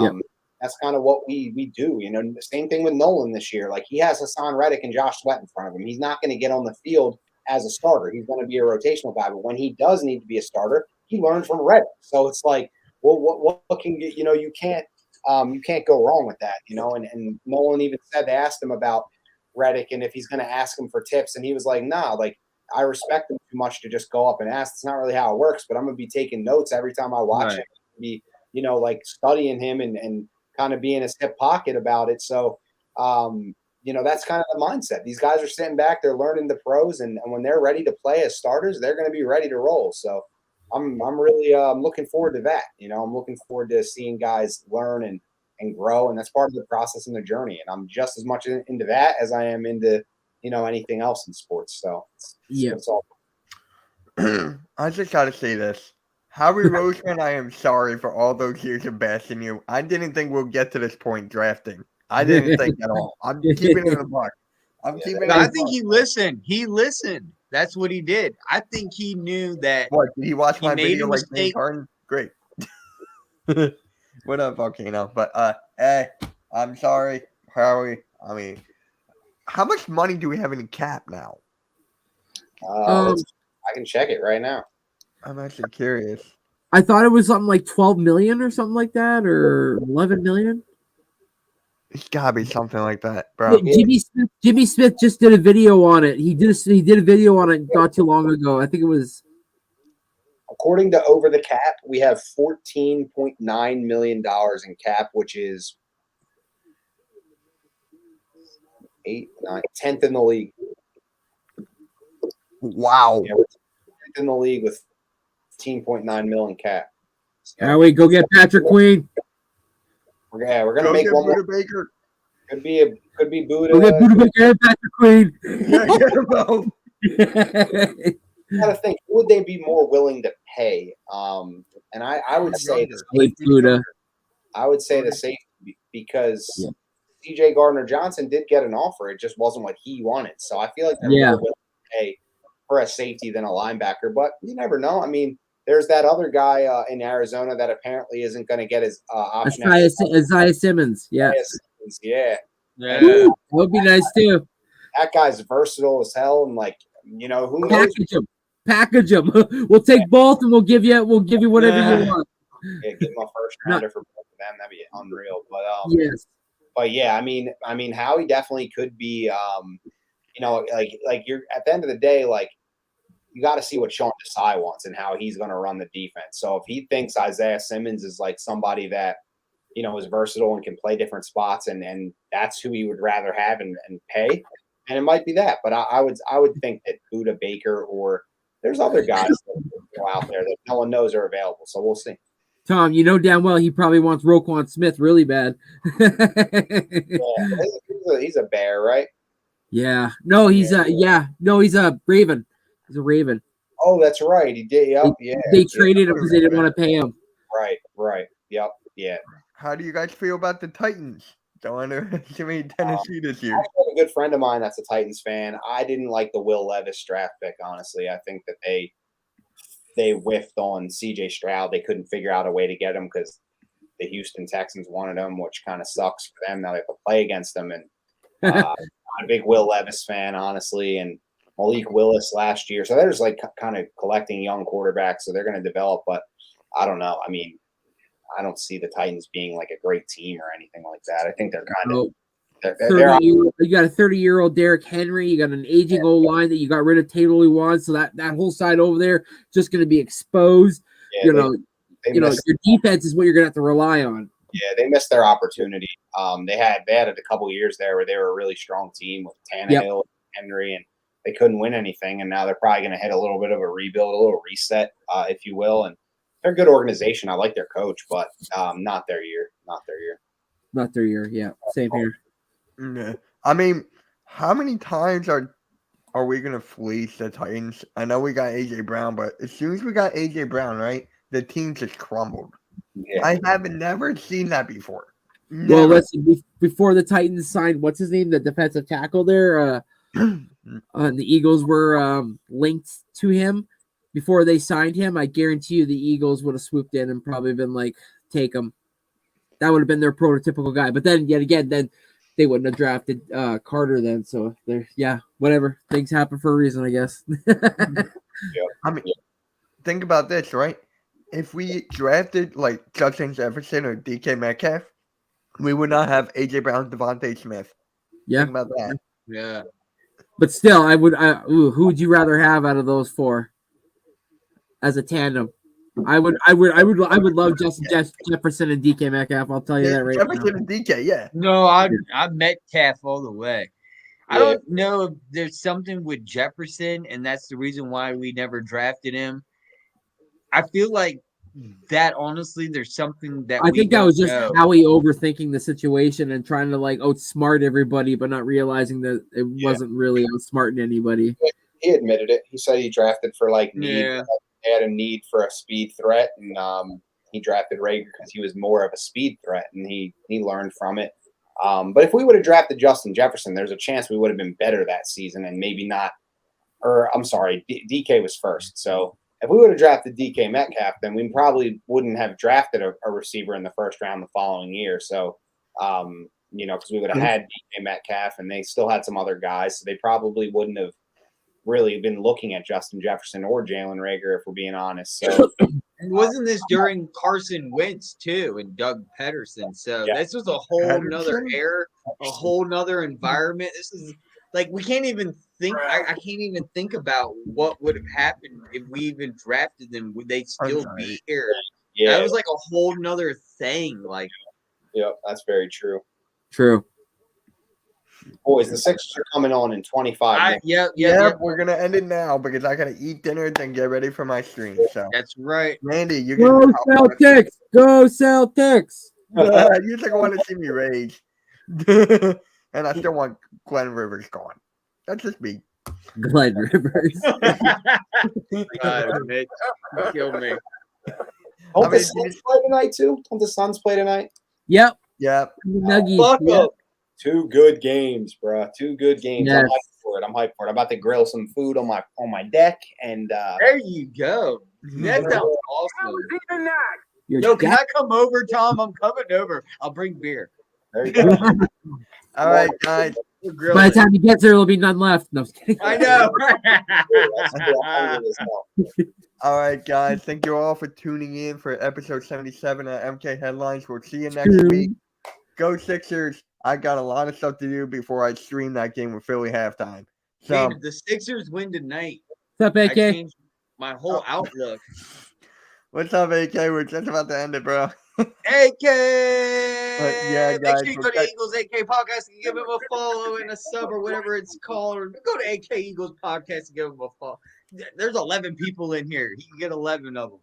Speaker 5: Yep.
Speaker 6: that's kind of what we do. You know, the same thing with Nolan this year. Like he has Hassan Reddick and Josh Sweat in front of him. He's not going to get on the field as a starter. He's going to be a rotational guy. But when he does need to be a starter, he learned from Reddick. So it's like, well, what can get, you know, you can't go wrong with that, you know. And Nolan even said, they asked him about Reddick and if he's going to ask him for tips, and he was like, nah, like I respect him too much to just go up and ask. It's not really how it works, but I'm going to be taking notes every time I watch
Speaker 4: Right.
Speaker 6: him. Be, you know, like studying him and kind of be in his hip pocket about it. So, you know, that's kind of the mindset. These guys are sitting back, they're learning the pros, and when they're ready to play as starters, they're going to be ready to roll. So I'm really looking forward to that. You know, I'm looking forward to seeing guys learn and grow, and that's part of the process and the journey. And I'm just as much into that as I am into, you know, anything else in sports. So it's all.
Speaker 3: I just gotta say this. Howie Roseman, I am sorry for all those years of bashing you. I didn't think we'll get to this point drafting. I didn't think at all. I'm keeping it in the buck. I'm keeping it in
Speaker 4: But I
Speaker 3: the
Speaker 4: think
Speaker 3: buck.
Speaker 4: he listened. He listened. That's what he did. I think he knew that.
Speaker 3: What, did he watch
Speaker 4: he
Speaker 3: my
Speaker 4: made
Speaker 3: video
Speaker 4: a
Speaker 3: like James
Speaker 4: mistake.
Speaker 3: Harden? Great. What up, Volcano? But hey, I'm sorry, Howie. I mean, how much money do we have in the cap now?
Speaker 6: I can check it right now.
Speaker 3: I'm actually curious.
Speaker 5: I thought it was something like 12 million or something like that, or 11 million.
Speaker 3: It's gotta be something like that, bro.
Speaker 5: Jimmy Smith just did a video on it. He did a video on it not too long ago. I think it was.
Speaker 6: According to Over the Cap, we have $14.9 million in cap, which is 10th in the league.
Speaker 3: Wow.
Speaker 6: Yeah, we're 10th in the league with 15.9 million cap. So
Speaker 5: Howie, go get Patrick Queen.
Speaker 6: we're gonna
Speaker 3: Go
Speaker 6: make
Speaker 3: get
Speaker 6: one more.
Speaker 3: Buda Baker.
Speaker 6: Could be Buddha.
Speaker 5: Go get Buda Baker and Patrick Queen.
Speaker 3: Yeah, get him out.
Speaker 6: Got to think, would they be more willing to pay? And I would say the
Speaker 5: Wait,
Speaker 6: safety.
Speaker 5: Buda.
Speaker 6: I would say the safety because
Speaker 5: Yeah.
Speaker 6: CJ Gardner Johnson did get an offer. It just wasn't what he wanted. So I feel like they're
Speaker 5: Yeah.
Speaker 6: more willing to pay for a safety than a linebacker. But you never know. I mean, there's that other guy in Arizona that apparently isn't going to get his option.
Speaker 5: Isaiah Simmons. Yeah.
Speaker 6: Yeah.
Speaker 4: Yeah.
Speaker 5: Woo, that would be nice too.
Speaker 6: That guy's versatile as hell, and like, you know, who knows?
Speaker 5: Package them. We'll take both, and we'll give you whatever you want.
Speaker 6: Yeah, give him a first rounder for both of them. That'd be unreal. But
Speaker 5: Yes.
Speaker 6: but yeah, I mean, Howie definitely could be. You know, like you're at the end of the day, like you got to see what Sean Desai wants and how he's going to run the defense. So if he thinks Isaiah Simmons is like somebody that, you know, is versatile and can play different spots, and that's who he would rather have and pay, and it might be that. But I would think that Buda Baker or there's other guys that go out there that no one knows are available. So we'll see.
Speaker 5: Tom, you know damn well he probably wants Roquan Smith really bad.
Speaker 6: Yeah, he's a bear, right?
Speaker 5: Yeah. No, he's a Raven. He's a Raven.
Speaker 6: Oh, that's right. He did. Yep. Yeah.
Speaker 5: They traded him because they didn't want to pay him.
Speaker 6: Right. Yep. Yeah.
Speaker 3: How do you guys feel about the Titans? Don't want to Jimmy Tennessee this year.
Speaker 6: I have a good friend of mine that's a Titans fan. I didn't like the Will Levis draft pick, honestly. I think that they whiffed on CJ Stroud. They couldn't figure out a way to get him because the Houston Texans wanted him, which kind of sucks for them. Now they have to play against them. And I'm a big Will Levis fan, honestly, and Malik Willis last year. So they're just like kind of collecting young quarterbacks. So they're going to develop. But I don't know. I mean, I don't see the Titans being like a great team or anything like that. I think they're kind of
Speaker 5: you got a 30-year-old Derrick Henry. You got an aging O-line that you got rid of Taylor Lewan. So that whole side over there just going to be exposed.
Speaker 6: Yeah,
Speaker 5: you know, your defense is what you're going to have to rely on.
Speaker 6: Yeah, they missed their opportunity. They had a couple years there where they were a really strong team with Tannehill, Henry, and they couldn't win anything. And now they're probably going to hit a little bit of a rebuild, a little reset, if you will. And they're a good organization. I like their coach, but not their year. Not their year.
Speaker 5: Yeah, same here.
Speaker 3: Yeah. I mean, how many times are we gonna fleece the Titans? I know we got AJ Brown, but as soon as we got AJ Brown, right, the team just crumbled.
Speaker 6: Yeah.
Speaker 3: I have never seen that before.
Speaker 5: Well,
Speaker 3: Never.
Speaker 5: let's see. Before the Titans signed, what's his name, the defensive tackle there, and the Eagles were linked to him. before they signed him, I guarantee you the Eagles would have swooped in and probably been like, take him. That would have been their prototypical guy. But then, yet again, then they wouldn't have drafted Carter then. So, whatever. Things happen for a reason, I guess.
Speaker 3: I mean, think about this, right? If we drafted like Justin Jefferson or DK Metcalf, we would not have AJ Brown, Devontae Smith.
Speaker 5: Yeah.
Speaker 3: Think about that.
Speaker 4: Yeah.
Speaker 5: But still, who would you rather have out of those four as a tandem? I would love Justin Jefferson and DK Metcalf. I'll tell you that right
Speaker 3: Jefferson
Speaker 5: now.
Speaker 3: and DK, yeah.
Speaker 4: No, I Metcalf all the way. I don't know if there's something with Jefferson, and that's the reason why we never drafted him. I feel like that honestly, there's something that
Speaker 5: I think that was just
Speaker 4: know.
Speaker 5: Howie overthinking the situation and trying to like outsmart everybody, but not realizing that it wasn't really outsmarting anybody.
Speaker 6: He admitted it. He said he drafted for like need.
Speaker 4: Yeah.
Speaker 6: They had a need for a speed threat, and he drafted Rager because he was more of a speed threat, and he learned from it. But if we would have drafted Justin Jefferson, there's a chance we would have been better that season, and maybe not. Or I'm sorry, DK was first. So if we would have drafted DK Metcalf, then we probably wouldn't have drafted a receiver in the first round the following year. So, because we would have had DK Metcalf, and they still had some other guys, so they probably wouldn't have really been looking at Justin Jefferson or Jalen Reagor, if we're being honest. So,
Speaker 4: And wasn't this during Carson Wentz too and Doug Peterson? So
Speaker 6: Yeah.
Speaker 4: this was a whole nother era, a whole nother environment. This is like we can't even think. I can't even think about what would have happened if we even drafted them. Would they still be here?
Speaker 6: yeah,
Speaker 4: That was like a whole nother thing. Like,
Speaker 6: yeah, that's very true.
Speaker 5: True.
Speaker 6: Boys, the Sixers are coming on in 25 minutes.
Speaker 3: Yep, we're gonna end it now because I gotta eat dinner and get ready for my stream. So,
Speaker 4: That's right.
Speaker 3: Randy, you
Speaker 5: Go
Speaker 3: can
Speaker 5: Celtics! Go Celtics!
Speaker 3: you just want to see me rage, and I still want Glenn Rivers gone. That's just me.
Speaker 5: Glenn Rivers.
Speaker 4: God, Mitch, you killed me.
Speaker 6: Don't
Speaker 3: I
Speaker 6: the
Speaker 3: mean,
Speaker 6: Suns play tonight too? Don't the Suns play tonight?
Speaker 5: Yep.
Speaker 3: Yep.
Speaker 5: Nuggies.
Speaker 4: Fuck
Speaker 5: Yep.
Speaker 4: up.
Speaker 6: 2 good games, bro. 2 good games.
Speaker 5: Yes.
Speaker 6: I'm hyped for it. I'm about to grill some food on my deck, and
Speaker 4: There you go. That sounds awesome.
Speaker 5: You're
Speaker 4: Yo, can
Speaker 5: dead.
Speaker 4: I come over, Tom? I'm coming over. I'll bring beer.
Speaker 6: there you go.
Speaker 3: All right, guys.
Speaker 4: We're
Speaker 5: By
Speaker 4: grilling.
Speaker 5: the time he gets there, there'll be none left. No, I'm just kidding.
Speaker 4: I know.
Speaker 6: That's what I'm hungry as hell.
Speaker 3: All right, guys. Thank you all for tuning in for episode 77 of MK Headlines. We'll see you next week. Go Sixers. I got a lot of stuff to do before I stream that game with Philly halftime. So,
Speaker 4: Dude, if the Sixers win tonight,
Speaker 5: What's up,
Speaker 4: I
Speaker 5: AK?
Speaker 4: changed my whole outlook.
Speaker 3: what's up, AK? We're just about to end it, bro.
Speaker 4: AK!
Speaker 3: yeah, guys,
Speaker 4: Make sure you go to Eagles AK Podcast and give him a follow and a sub or whatever it's called. Or go to AK Eagles Podcast and give him a follow. There's 11 people in here. He can get 11 of them.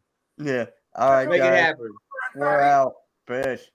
Speaker 3: Yeah. All right,
Speaker 4: Make it
Speaker 3: guys.
Speaker 4: happen.
Speaker 3: We're out. Peace.